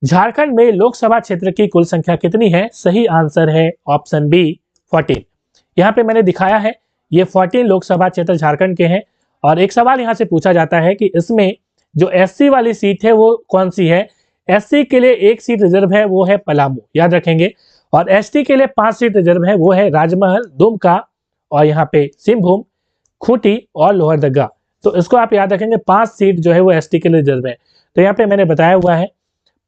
झारखंड में लोकसभा क्षेत्र की कुल संख्या कितनी है? सही आंसर है ऑप्शन बी 14। यहाँ पे मैंने दिखाया है ये 14 लोकसभा क्षेत्र झारखंड के हैं। और एक सवाल यहाँ से पूछा जाता है कि इसमें जो एससी वाली सीट है वो कौन सी है? एससी के लिए एक सीट रिजर्व है, वो है पलामू, याद रखेंगे। और एसटी के लिए 5 सीट रिजर्व है, वो है राजमहल, दुमका और यहाँ पे सिंहभूम, खूंटी और लोहरदगा। तो इसको आप याद रखेंगे, 5 सीट जो है वो एसटी के लिए रिजर्व है। तो यहाँ पे मैंने बताया हुआ है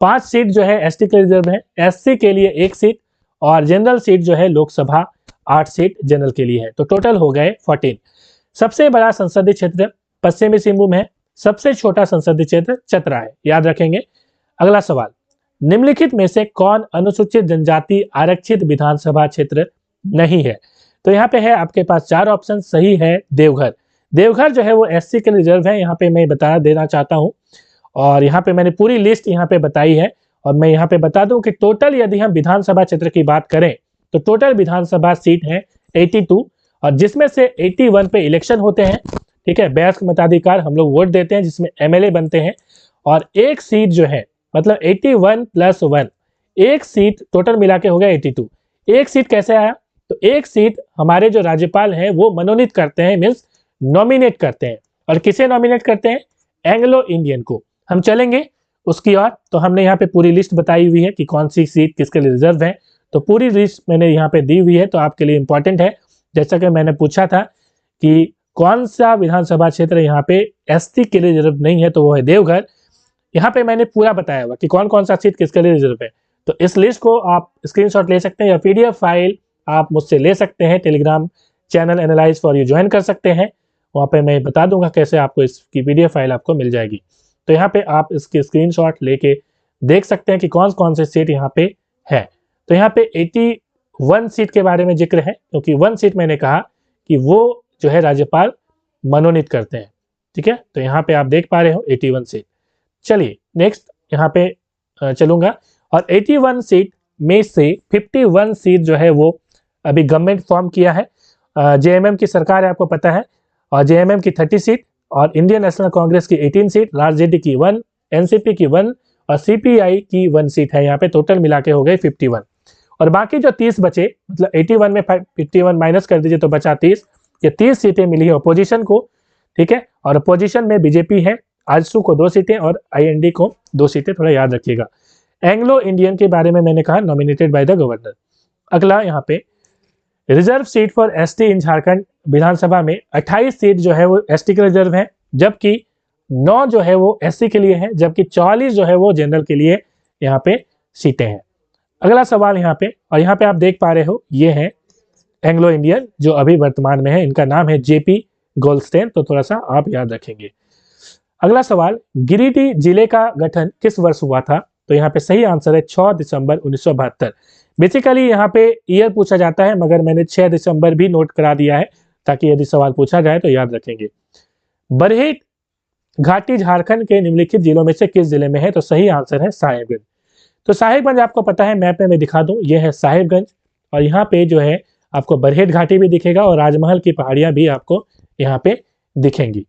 5 सीट जो है एसटी के रिजर्व है, एससी के लिए 1 सीट और जनरल सीट जो है लोकसभा 8 सीट जनरल के लिए है। तो टोटल हो गए 14। सबसे बड़ा संसदीय क्षेत्र पश्चिमी सिंहभूम है, सबसे छोटा संसदीय क्षेत्र चतरा है, याद रखेंगे। अगला सवाल, निम्नलिखित में से कौन अनुसूचित जनजाति आरक्षित विधानसभा क्षेत्र नहीं है? तो यहाँ पे है आपके पास 4 ऑप्शन। सही है देवघर। देवघर जो है वो एससी के रिजर्व है, यहाँ पे मैं बता देना चाहता हूँ। और यहाँ पे मैंने पूरी लिस्ट यहाँ पे बताई है। और मैं यहाँ पे बता दूं कि टोटल यदि हम विधानसभा क्षेत्र की बात करें तो टोटल विधानसभा सीट है 82, और जिसमें से 81 पे इलेक्शन होते हैं, ठीक है। वयस्क मताधिकार हम लोग वोट देते हैं जिसमें एमएलए बनते हैं। और एक सीट जो है मतलब 81 + 1, एक सीट टोटल मिला के हो गया 82। एक सीट कैसे आया? तो एक सीट हमारे जो राज्यपाल हैं वो मनोनीत करते हैं, मीन्स नॉमिनेट करते हैं। और किसे नॉमिनेट करते हैं? एंग्लो इंडियन को। हम चलेंगे उसकी ओर। तो हमने यहाँ पे पूरी लिस्ट बताई हुई है कि कौन सी सीट किसके लिए रिजर्व है। तो पूरी लिस्ट मैंने यहाँ पे दी हुई है, तो आपके लिए इंपॉर्टेंट है। जैसा कि मैंने पूछा था कि कौन सा विधानसभा क्षेत्र यहाँ पे एसटी के लिए रिजर्व नहीं है, तो वो है देवघर। यहाँ पे मैंने पूरा बताया हुआ कि कौन कौन सा सीट किसके लिए रिजर्व है। तो इस लिस्ट को आप स्क्रीनशॉट ले सकते हैं या पीडीएफ फाइल आप मुझसे ले सकते हैं। Telegram channel analyse for you join कर सकते हैं, वहाँ पे मैं बता दूंगा कैसे आपको इसकी पीडीएफ फाइल आपको मिल जाएगी। तो यहाँ पे आप इसके स्क्रीनशॉट लेके देख सकते हैं कि कौन कौन से सीट यहाँ पे है। तो यहाँ पे 81 सीट के बारे में जिक्र है, क्योंकि 1 सीट मैंने कहा कि वो जो है राज्यपाल मनोनीत करते हैं, ठीक है। तो यहाँ पे आप देख पा रहे हो 81 सीट। चलिए नेक्स्ट यहाँ पे चलूंगा। और 81 सीट में से 51 सीट जो है वो अभी गवर्नमेंट फॉर्म किया है। जेएमएम की सरकार है, आपको पता है। और जेएमएम की 30 सीट और इंडियन नेशनल कांग्रेस की 18 सीट, राजजेडी की 1, एनसीपी की 1 और सीपीआई की 1 सीट है। यहाँ पे टोटल मिला के हो गए 51। और बाकी जो 30 बचे, मतलब 81 में 51 माइनस कर दीजिए तो बचा 30। ये 30 सीटें मिली है अपोजिशन को, ठीक है। और अपोजिशन में बीजेपी है, आजसू को 2 सीटें और आईएनडी को 2 सीटें, थोड़ा याद रखिएगा। एंग्लो इंडियन के बारे में मैंने कहा नॉमिनेटेड बाय द गवर्नर। अगला यहाँ पे रिजर्व सीट फॉर एसटी इन झारखंड विधानसभा में 28 सीट जो है वो एसटी के रिजर्व है, जबकि 9 जो है वो एससी के लिए है, जबकि 44 जो है वो जनरल के लिए यहाँ पे सीटें हैं। अगला सवाल यहाँ पे, और यहाँ पे आप देख पा रहे हो ये है एंग्लो इंडियन जो अभी वर्तमान में है, इनका नाम है जेपी गोल्डस्टेन, तो थोड़ा सा आप याद रखेंगे। अगला सवाल, गिरिडीह जिले का गठन किस वर्ष हुआ था? तो यहाँ पे सही आंसर है 6 दिसंबर 1972। बेसिकली यहाँ पे ईयर पूछा जाता है, मगर मैंने 6 दिसंबर भी नोट करा दिया है ताकि यदि सवाल पूछा जाए तो याद रखेंगे। बरहेट घाटी झारखंड के निम्नलिखित जिलों में से किस जिले में है? तो सही आंसर है साहिबगंज। तो साहिबगंज आपको पता है, मैप में मैं दिखा दूं, ये है साहिबगंज। और यहाँ पे जो है आपको बरहेट घाटी भी दिखेगा और राजमहल की पहाड़ियां भी आपको यहाँ पे दिखेंगी।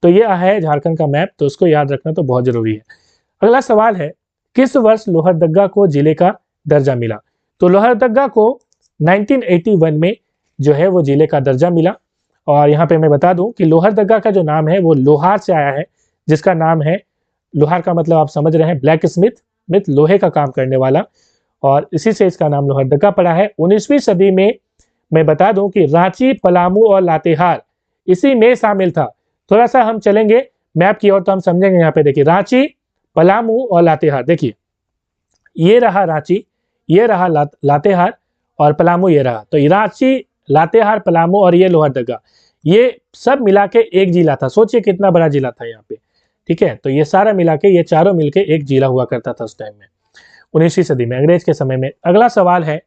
तो ये है झारखंड का मैप, तो उसको याद रखना तो बहुत जरूरी है। अगला सवाल है, किस वर्ष लोहरदगा को जिले का दर्जा मिला? तो लोहरदगा को 1981 में जो है वो जिले का दर्जा मिला। और यहाँ पे मैं बता दूं कि लोहरदगा का जो नाम है वो लोहार से आया है, जिसका नाम है, लोहार का मतलब आप समझ रहे हैं, ब्लैक स्मिथ, मिथ लोहे का काम करने वाला, और इसी से इसका नाम लोहरदगा पड़ा है। 19वीं सदी में मैं बता दूं कि रांची, पलामू और लातेहार इसी में शामिल था। थोड़ा सा हम चलेंगे मैप की ओर तो हम समझेंगे। यहाँ पे देखिए रांची, पलामू और लातेहार, देखिए ये रहा रांची, ये रहा लातेहार और पलामू ये रहा। तो रांची, लातेहार, पलामू और ये लोहरदगा, ये सब मिला के एक जिला था। सोचिए कितना बड़ा जिला था यहाँ पे, ठीक है। तो ये सारा मिला के, ये चारों मिलके एक जिला हुआ करता था उस टाइम में, 19वीं सदी में, अंग्रेज के समय में। अगला सवाल है,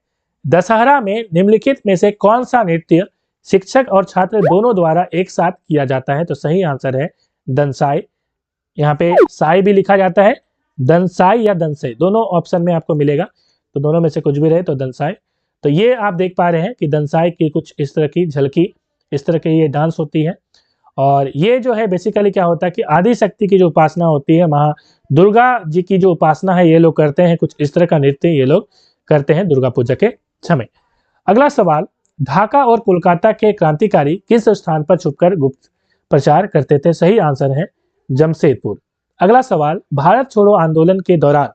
दशहरा में निम्नलिखित में से कौन सा नृत्य शिक्षक और छात्र दोनों द्वारा एक साथ किया जाता है? तो सही आंसर है दंसाई। यहाँ पे साई भी लिखा जाता है, दंसाई या दंसे, दोनों ऑप्शन में आपको मिलेगा, तो दोनों में से कुछ भी रहे तो दंसाई। तो ये आप देख पा रहे हैं कि दंसाई की कुछ इस तरह की झलकी, इस तरह की ये डांस होती है। और ये जो है बेसिकली क्या होता है कि आदि शक्ति की जो उपासना होती है, माँ दुर्गा जी की जो उपासना है ये लोग करते हैं, कुछ इस तरह का नृत्य ये लोग करते हैं दुर्गा पूजा के समय। अगला सवाल, ढाका और कोलकाता के क्रांतिकारी किस स्थान पर छुपकर गुप्त प्रचार करते थे? सही आंसर है जमशेदपुर। अगला सवाल, भारत छोड़ो आंदोलन के दौरान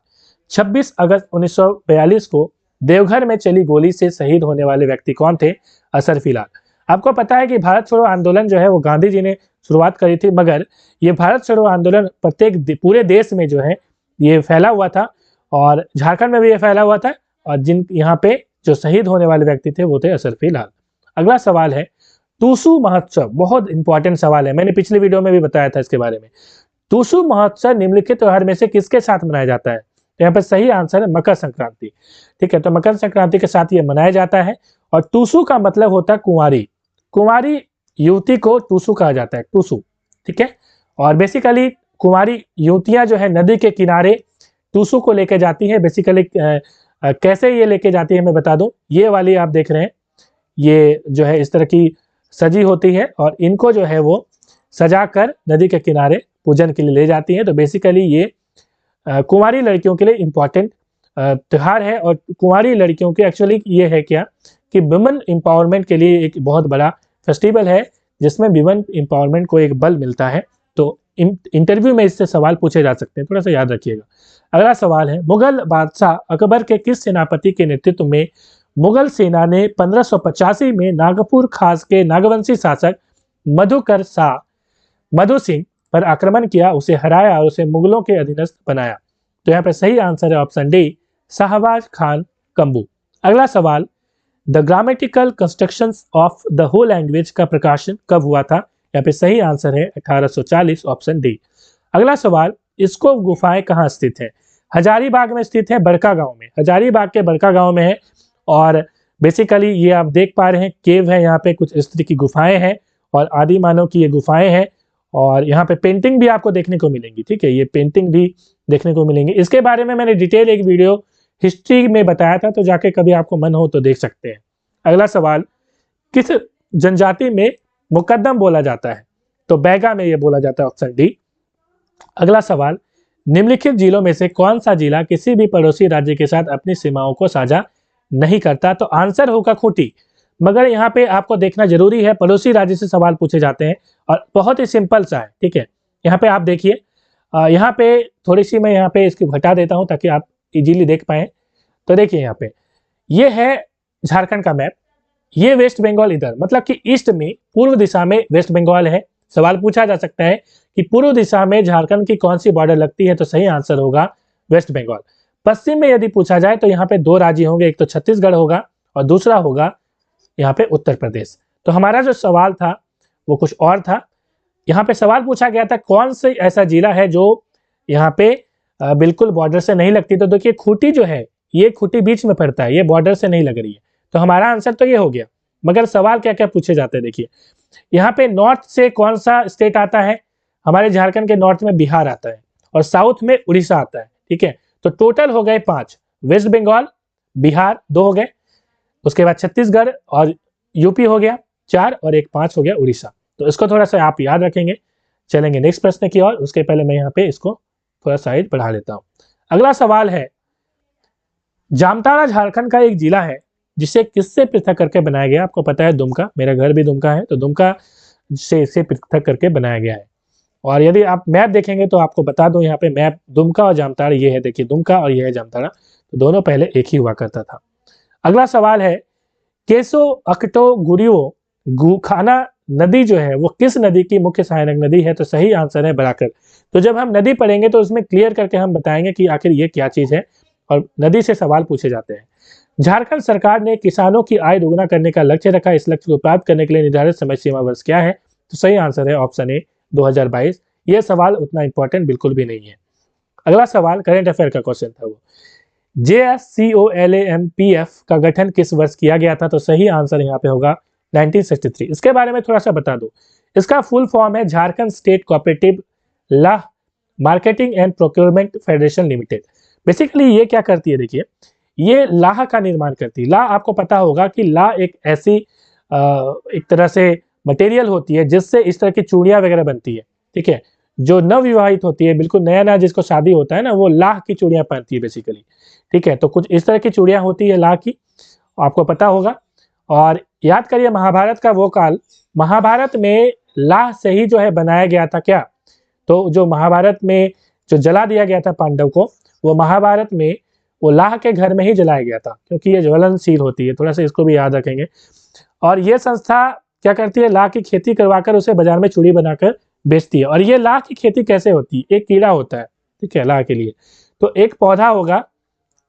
26 अगस्त 1942 को देवघर में चली गोली से शहीद होने वाले व्यक्ति कौन थे? अशरफी लाल। आपको पता है कि भारत छोड़ो आंदोलन जो है वो गांधी जी ने शुरुआत करी थी, मगर ये भारत छोड़ो आंदोलन पूरे देश में जो है ये फैला हुआ था, और झारखंड में भी ये फैला हुआ था, और जिन यहाँ पे जो शहीद होने वाले व्यक्ति थे वो थे अशरफी लाल। अगला सवाल है, टूसू महोत्सव, बहुत इंपॉर्टेंट सवाल है, मैंने पिछले वीडियो में भी बताया था इसके बारे में। टूसू महोत्सव निम्नलिखित त्योहार में से किसके साथ मनाया जाता है? तो यहाँ पर सही आंसर है मकर संक्रांति। ठीक है, तो मकर संक्रांति के साथ ये मनाया जाता है। और टूसू का मतलब होता है कुंवारी, कुंवारी युवती को टूसू कहा जाता है, टूसू। ठीक है, और बेसिकली कुंवारी युवतियां जो है नदी के किनारे टूसू को लेके जाती है। बेसिकली कैसे ये लेके जाती है मैं बता दूं, ये वाली आप देख रहे हैं, ये जो है इस तरह की सजी होती है, और इनको जो है वो सजा कर नदी के किनारे पूजन के लिए ले जाती है। तो बेसिकली ये कुंवारी लड़कियों के लिए इम्पॉर्टेंट त्यौहार है। और कुंवारी लड़कियों के एक्चुअली ये है क्या कि वुमेन एम्पावरमेंट के लिए एक बहुत बड़ा फेस्टिवल है, जिसमें वुमेन एम्पावरमेंट को एक बल मिलता है। तो इंटरव्यू में इससे सवाल पूछे जा सकते हैं, थोड़ा सा याद रखिएगा। अगला सवाल है, मुगल बादशाह अकबर के किस सेनापति के नेतृत्व में मुगल सेना ने 1585 में नागपुर खास के नागवंशी शासक मधुकर शाह मधु सिंह पर आक्रमण किया, उसे हराया और उसे मुगलों के अधीनस्थ बनाया? तो यहाँ पे सही आंसर है ऑप्शन डी, शाहबाज खान कम्बू। अगला सवाल, the grammatical constructions of the whole language का प्रकाशन कब हुआ था? यहाँ पे सही आंसर है 1840, ऑप्शन डी। अगला सवाल, इसको गुफाएं कहाँ स्थित है? हजारीबाग में स्थित है, बड़का गांव में, हजारीबाग के बड़का गांव में है। और बेसिकली ये आप देख पा रहे हैं केव है, यहाँ पे कुछ इस तरह की गुफाएं हैं, और आदि मानव की ये गुफाएं हैं, और यहाँ पे पेंटिंग भी आपको देखने को मिलेंगी। ठीक है, ये पेंटिंग भी देखने को मिलेंगी। इसके बारे में मैंने डिटेल एक वीडियो हिस्ट्री में बताया था, तो जाके कभी आपको मन हो तो देख सकते हैं। अगला सवाल, किस जनजाति में मुकद्दम बोला जाता है? तो बैगा में ये बोला जाता है, ऑप्शन डी। अगला सवाल, निम्नलिखित जिलों में से कौन सा जिला किसी भी पड़ोसी राज्य के साथ अपनी सीमाओं को साझा नहीं करता? तो आंसर होगा खूंटी। मगर यहाँ पे आपको देखना जरूरी है, पड़ोसी राज्य से सवाल पूछे जाते हैं, और बहुत ही सिंपल सा है। ठीक है, यहाँ पे आप देखिए, यहाँ पे थोड़ी सी मैं यहाँ पे इसको घटा देता हूँ ताकि आप इजीली देख पाए। तो देखिए यहाँ पे ये है झारखंड का मैप, ये वेस्ट बंगाल इधर, मतलब कि ईस्ट में पूर्व दिशा में वेस्ट बंगाल है। सवाल पूछा जा सकता है कि पूर्व दिशा में झारखंड की कौन सी बॉर्डर लगती है? तो सही आंसर होगा वेस्ट बंगाल। पश्चिम में यदि पूछा जाए तो यहाँ पे दो राज्य होंगे, एक तो छत्तीसगढ़ होगा और दूसरा होगा यहाँ पे उत्तर प्रदेश। तो हमारा जो सवाल था वो कुछ और था। यहाँ पे सवाल पूछा गया था कौन से ऐसा जिला है जो यहाँ पे बिल्कुल बॉर्डर से नहीं लगती? तो देखिए खूंटी जो है, ये खूंटी बीच में पड़ता है, ये बॉर्डर से नहीं लग रही है। तो हमारा आंसर तो ये हो गया। मगर सवाल क्या क्या पूछे जाते हैं, देखिए यहाँ पे नॉर्थ से कौन सा स्टेट आता है? हमारे झारखंड के नॉर्थ में बिहार आता है, और साउथ में उड़ीसा आता है। ठीक है, तो टोटल हो गए 5, वेस्ट बंगाल, बिहार 2 हो गए, उसके बाद छत्तीसगढ़ और यूपी हो गया 4, और एक 5 हो गया उड़ीसा। तो इसको थोड़ा सा आप याद रखेंगे। चलेंगे नेक्स्ट प्रश्न की ओर, उसके पहले मैं यहाँ पे इसको थोड़ा साइज बढ़ा लेता हूँ। अगला सवाल है, जामताड़ा झारखंड का एक जिला है जिसे किससे पृथक करके बनाया गया? आपको पता है दुमका, मेरा घर भी दुमका है, तो दुमका से इसे पृथक करके बनाया गया है। और यदि आप मैप देखेंगे तो आपको बता दूं, यहाँ पे मैप दुमका और जामताड़ा ये है, देखिए दुमका और ये है जामताड़ा, तो दोनों पहले एक ही हुआ करता था। अगला सवाल है, केसो अकटो गुरियो गुखाना नदी जो है वो किस नदी की मुख्य सहायक नदी है? तो सही आंसर है बराकर। तो जब हम नदी पढ़ेंगे तो उसमें क्लियर करके हम बताएंगे कि आखिर ये क्या चीज है, और नदी से सवाल पूछे जाते हैं। झारखंड सरकार ने किसानों की आय दोगुना करने का लक्ष्य रखा, इस लक्ष्य को प्राप्त करने के लिए निर्धारित समय सीमा वर्ष क्या है? तो सही आंसर है ऑप्शन ए 2022। यह सवाल उतना इंपॉर्टेंट बिल्कुल भी नहीं है। अगला सवाल करेंट अफेयर का क्वेश्चन था, वो JSCOLAMPF का गठन किस वर्ष किया गया था? तो सही आंसर यहाँ पे होगा 1963। इसके बारे में थोड़ा सा बता दो, इसका फुल फॉर्म है Jharkhand state cooperative law marketing and procurement federation limited. Basically ये क्या करती है, देखिए ये लाह का निर्माण करती है। लाह आपको पता होगा कि लाह एक ऐसी एक तरह से मटेरियल होती है जिससे इस तरह की चूड़ियां वगैरह बनती है, ठीक है। जो नवविवाहित होती है, बिल्कुल नया नया जिसको शादी होता है ना, वो लाह की चूड़ियां पहनती है बेसिकली, ठीक है। तो कुछ इस तरह की चूड़ियां होती है लाह की, आपको पता होगा। और याद करिए महाभारत का वो काल, महाभारत में लाह से ही जो है बनाया गया था क्या, तो जो महाभारत में जो जला दिया गया था पांडव को, वो महाभारत में वो लाह के घर में ही जलाया गया था, क्योंकि ये ज्वलनशील होती है, थोड़ा सा इसको भी याद रखेंगे। और ये संस्था क्या करती है, लाह की खेती करवाकर उसे बाजार में चूड़ी बनाकर बेचती है। और ये लाह की खेती कैसे होती है, एक कीड़ा होता है, ठीक है, लाह के लिए। तो एक पौधा होगा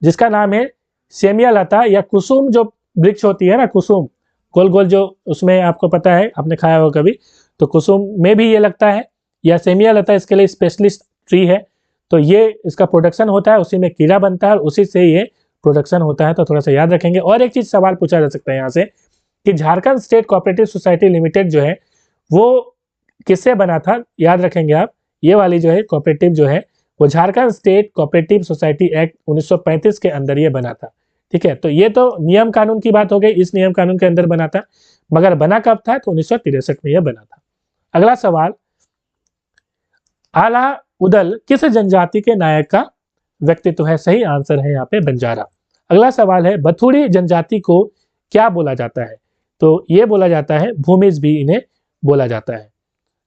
जिसका नाम है सेमिया लता या कुसुम, जो वृक्ष होती है ना, कुसुम गोल गोल जो, उसमें आपको पता है, आपने खाया होगा कभी, तो कुसुम में भी ये लगता है, या सेमिया लता इसके लिए स्पेशलिस्ट ट्री है। तो ये इसका प्रोडक्शन होता है, उसी में कीड़ा बनता है और उसी से ये प्रोडक्शन होता है, तो थोड़ा सा याद रखेंगे। और एक चीज सवाल पूछा जा सकता है यहाँ से कि Jharkhand state cooperative society limited जो है वो किससे बना था, याद रखेंगे आप, ये वाली जो है कोऑपरेटिव जो है वो Jharkhand state cooperative society act 1935 के अंदर ये बना था, ठीक है। तो ये तो नियम कानून की बात हो गई, इस नियम कानून के अंदर बना था, मगर बना कब था, तो 1963 में यह बना था। अगला सवाल, आला उदल किस जनजाति के नायक का व्यक्तित्व है, सही आंसर है यहाँ पे बंजारा। अगला सवाल है, बथुड़ी जनजाति को क्या बोला जाता है, तो ये बोला जाता है भूमिज भी इन्हें बोला जाता है।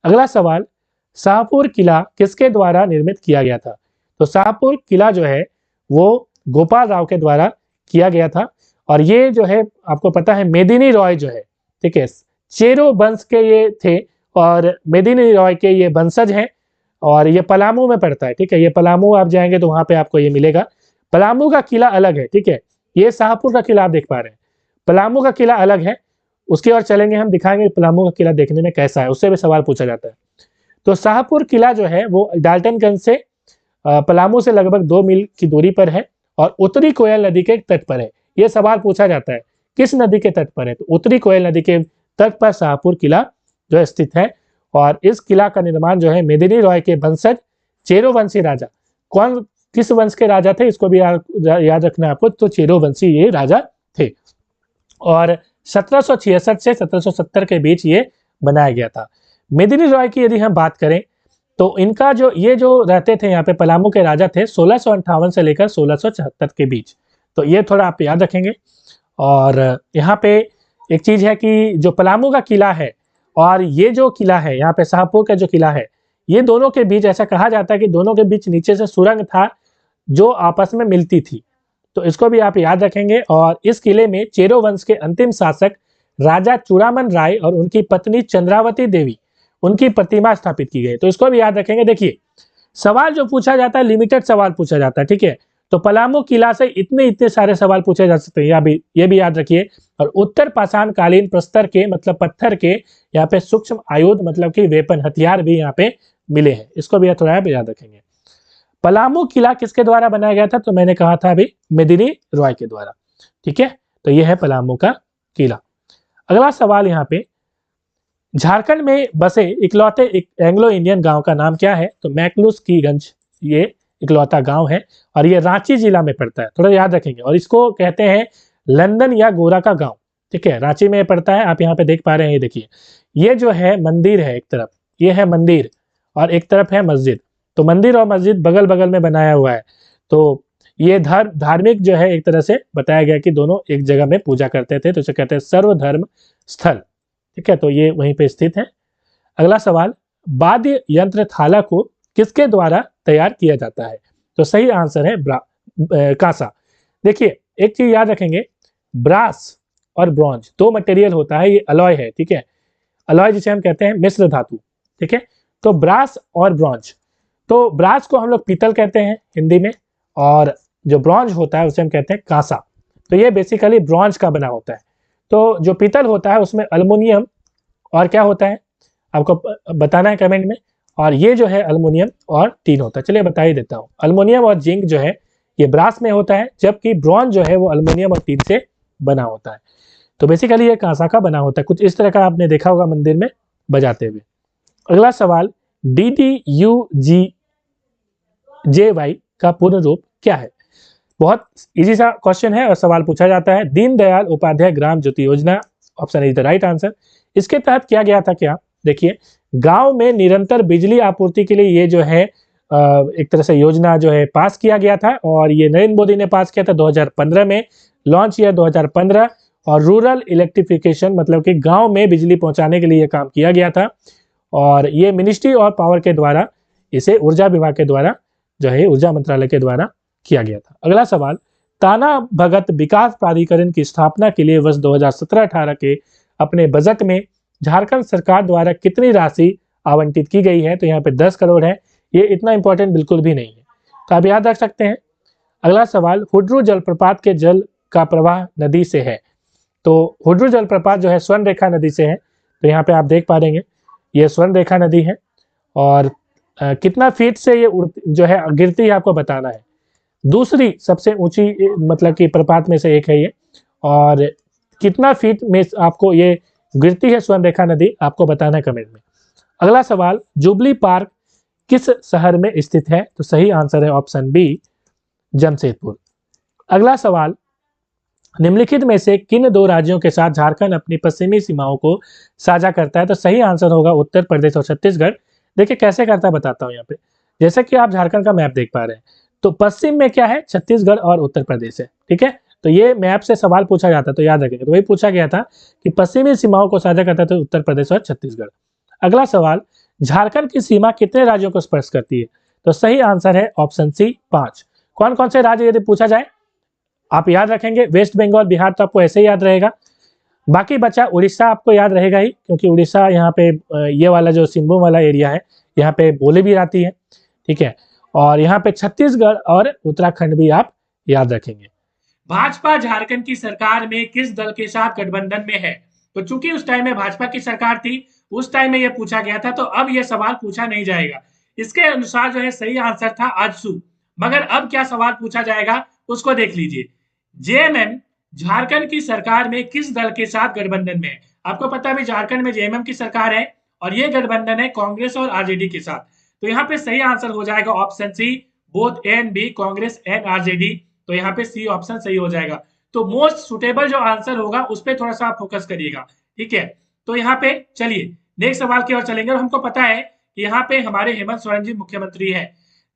अगला सवाल, शाहपुर किला किसके द्वारा निर्मित किया गया था, तो शाहपुर किला जो है वो गोपाल राव के द्वारा किया गया था। और ये जो है आपको पता है मेदिनी रॉय जो है, ठीक है, चेरो वंश के ये थे और मेदिनी रॉय के ये वंशज हैं। और ये पलामू में पड़ता है, ठीक है, ये पलामू आप जाएंगे तो वहां पे आपको ये मिलेगा। पलामू का किला अलग है, ठीक है, ये शाहपुर का किला आप देख पा रहे हैं, पलामू का किला अलग है। उसकी ओर चलेंगे, हम दिखाएंगे पलामू का किला देखने में कैसा है, उससे भी सवाल पूछा जाता है। तो शाहपुर किला जो है वो डाल्टनगंज से पलामू से लगभग 2 मील की दूरी पर है और उत्तरी कोयल नदी के तट पर है। यह सवाल पूछा जाता है किस नदी के तट पर है, तो उत्तरी कोयल नदी के तट पर शाहपुर किला जो है स्थित है। और इस किला का निर्माण जो है मेदिनी रॉय के वंशज चेरो वंशी राजा, कौन किस वंश के राजा थे इसको भी याद रखना है आपको, तो चेरो वंशी ये राजा थे। और 1766 से 1770 के बीच ये बनाया गया था। मेदिनी रॉय की यदि हम बात करें तो इनका जो ये जो रहते थे यहाँ पे पलामू के राजा थे 1658 से लेकर 1674 के बीच, तो ये थोड़ा आप याद रखेंगे। और यहाँ पे एक चीज है कि जो पलामू का किला है और ये जो किला है यहाँ पे शाहपुर का जो किला है, ये दोनों के बीच ऐसा कहा जाता है कि दोनों के बीच नीचे से सुरंग था जो आपस में मिलती थी, तो इसको भी आप याद रखेंगे। और इस किले में चेरो वंश के अंतिम शासक राजा चूड़ामन राय और उनकी पत्नी चंद्रावती देवी, उनकी प्रतिमा स्थापित की गई, तो इसको भी याद रखेंगे। देखिए सवाल जो पूछा जाता है लिमिटेड सवाल पूछा जाता है, ठीक है, तो पलामू किला से इतने सारे सवाल पूछे जा सकते हैं, ये भी याद रखिए। और उत्तर पाषाण कालीन प्रस्तर के मतलब पत्थर के यहाँ पे सूक्ष्म आयुध मतलब कि वेपन हथियार भी यहाँ पे मिले हैं, इसको भी थोड़ा याद रखेंगे। पलामू किला किसके द्वारा बनाया गया था, तो मैंने कहा था अभी मेदिनी रॉय के द्वारा, ठीक है, तो यह है पलामू का किला। अगला सवाल यहाँ पे, झारखंड में बसे इकलौते एक एंग्लो इंडियन गांव का नाम क्या है, तो मैकलुस्कीगंज ये इकलौता गांव है और ये रांची जिला में पड़ता है, थोड़ा याद रखेंगे। और इसको कहते हैं लंदन या गोरा का गांव, ठीक है, रांची में पड़ता है। आप यहाँ पे देख पा रहे हैं, ये देखिए, ये जो है मंदिर है, एक तरफ ये है मंदिर और एक तरफ है मस्जिद, तो मंदिर और मस्जिद बगल बगल में बनाया हुआ है। तो ये धार्मिक जो है एक तरह से बताया गया कि दोनों एक जगह में पूजा करते थे, तो इसे कहते हैं सर्वधर्म स्थल, ठीक है, तो ये वहीं पे स्थित है। अगला सवाल, वाद्य यंत्र थाला को किसके द्वारा तैयार किया जाता है, तो सही आंसर है कांसा। देखिए एक चीज याद रखेंगे, ब्रास और ब्रॉन्ज दो मटेरियल होता है, ये अलॉय है, ठीक है, अलॉय जिसे हम कहते हैं मिश्र धातु, ठीक है। तो ब्रास और ब्रॉन्ज, तो ब्रास को हम लोग पीतल कहते हैं हिंदी में, और जो ब्रॉन्ज होता है उसे हम कहते हैं कांसा। तो ये बेसिकली ब्रॉन्ज का बना होता है। तो जो पीतल होता है उसमें अल्युमिनियम और क्या होता है आपको बताना है कमेंट में, और ये जो है अल्युमिनियम और टीन होता है। चलिए बता ही देता हूँ, अल्युमिनियम और जिंक जो है ये ब्रास में होता है, जबकि ब्रॉन्ज जो है वो अल्युमिनियम और टीन से बना होता है। तो बेसिकली ये कांसा का बना होता है, कुछ इस तरह का आपने देखा होगा मंदिर में बजाते हुए। अगला सवाल, DDUGJY का पूर्ण रूप क्या है, बहुत इजी सा क्वेश्चन है और सवाल पूछा जाता है। दीनदयाल उपाध्याय ग्राम ज्योति योजना, option is the right answer. इसके तहत किया गया था क्या, देखिए गांव में निरंतर बिजली आपूर्ति के लिए ये जो है एक तरह से योजना जो है पास किया गया था, और ये नरेंद्र मोदी ने पास किया था 2015 में, लॉन्च ईयर 2015। और रूरल इलेक्ट्रिफिकेशन मतलब कि गांव में बिजली पहुंचाने के लिए ये काम किया गया था, और ये मिनिस्ट्री और पावर के द्वारा, इसे ऊर्जा विभाग के द्वारा जो है ऊर्जा मंत्रालय के द्वारा किया गया था। अगला सवाल, ताना भगत विकास प्राधिकरण की स्थापना के लिए वर्ष 2017-18 के अपने बजट में झारखंड सरकार द्वारा कितनी राशि आवंटित की गई है, तो यहाँ पे 10 करोड़ है। ये इतना इंपॉर्टेंट बिल्कुल भी नहीं है, तो आप याद रख सकते हैं। अगला सवाल, हुड्रू जलप्रपात के जल का प्रवाह नदी से है, तो हुड्रू जलप्रपात जो है स्वर्ण रेखा नदी से है, तो यहाँ पे आप देख पा रहे ये स्वर्ण रेखा नदी है, और कितना फीट से ये जो है गिरती है आपको बताना है। दूसरी सबसे ऊंची मतलब कि प्रपात में से एक है ये, और कितना फीट में आपको ये गिरती है स्वर्ण रेखा नदी आपको बताना है कमेंट में। अगला सवाल, जुबली पार्क किस शहर में स्थित है, तो सही आंसर है ऑप्शन बी, जमशेदपुर। अगला सवाल, निम्नलिखित में से किन दो राज्यों के साथ झारखंड अपनी पश्चिमी सीमाओं को साझा करता है, तो सही आंसर होगा उत्तर प्रदेश और छत्तीसगढ़। देखिए कैसे करता है बताता हूँ यहाँ पे। जैसे कि आप झारखंड का मैप देख पा रहे हैं, तो पश्चिम में क्या है, छत्तीसगढ़ और उत्तर प्रदेश है, ठीक है। तो ये मैप से सवाल पूछा जाता है तो याद रखेंगे, तो वही पूछा गया था कि पश्चिमी सीमाओं को साझा करता था उत्तर प्रदेश और छत्तीसगढ़। अगला सवाल, झारखंड की सीमा कितने राज्यों को स्पर्श करती है, तो सही आंसर है ऑप्शन सी, 5। कौन कौन से राज्य यदि पूछा जाए आप याद रखेंगे, वेस्ट बंगाल बिहार तो आपको ऐसे ही याद रहेगा, बाकी बचा उड़ीसा आपको याद रहेगा ही, क्योंकि उड़ीसा यहाँ पे ये वाला जो सिंहभूम वाला एरिया है यहाँ पे बोली भी आती है, ठीक है। और यहाँ पे छत्तीसगढ़ और उत्तराखंड भी आप याद रखेंगे। भाजपा झारखंड की सरकार में किस दल के साथ गठबंधन में है, तो चूंकि उस टाइम में भाजपा की सरकार थी, उस टाइम में यह पूछा गया था, तो अब यह सवाल पूछा नहीं जाएगा। इसके अनुसार जो है सही आंसर था आजसू, मगर अब क्या सवाल पूछा जाएगा उसको देख लीजिए। जेएमएम झारखंड की सरकार में किस दल के साथ गठबंधन में है, आपको पता है झारखंड में जेएमएम की सरकार है, और ये गठबंधन है कांग्रेस और आरजेडी के साथ। तो यहाँ पे सही आंसर हो जाएगा option C, both A and B, Congress and RJD. तो यहाँ पे सी ऑप्शन सही हो जाएगा। तो मोस्ट सुटेबल जो आंसर होगा उस पर थोड़ा सा फोकस करिएगा, ठीक है। तो यहाँ पे चलिए नेक्स्ट सवाल की ओर चलेंगे, और हमको पता है कि यहाँ पे हमारे हेमंत सोरेन जी मुख्यमंत्री है,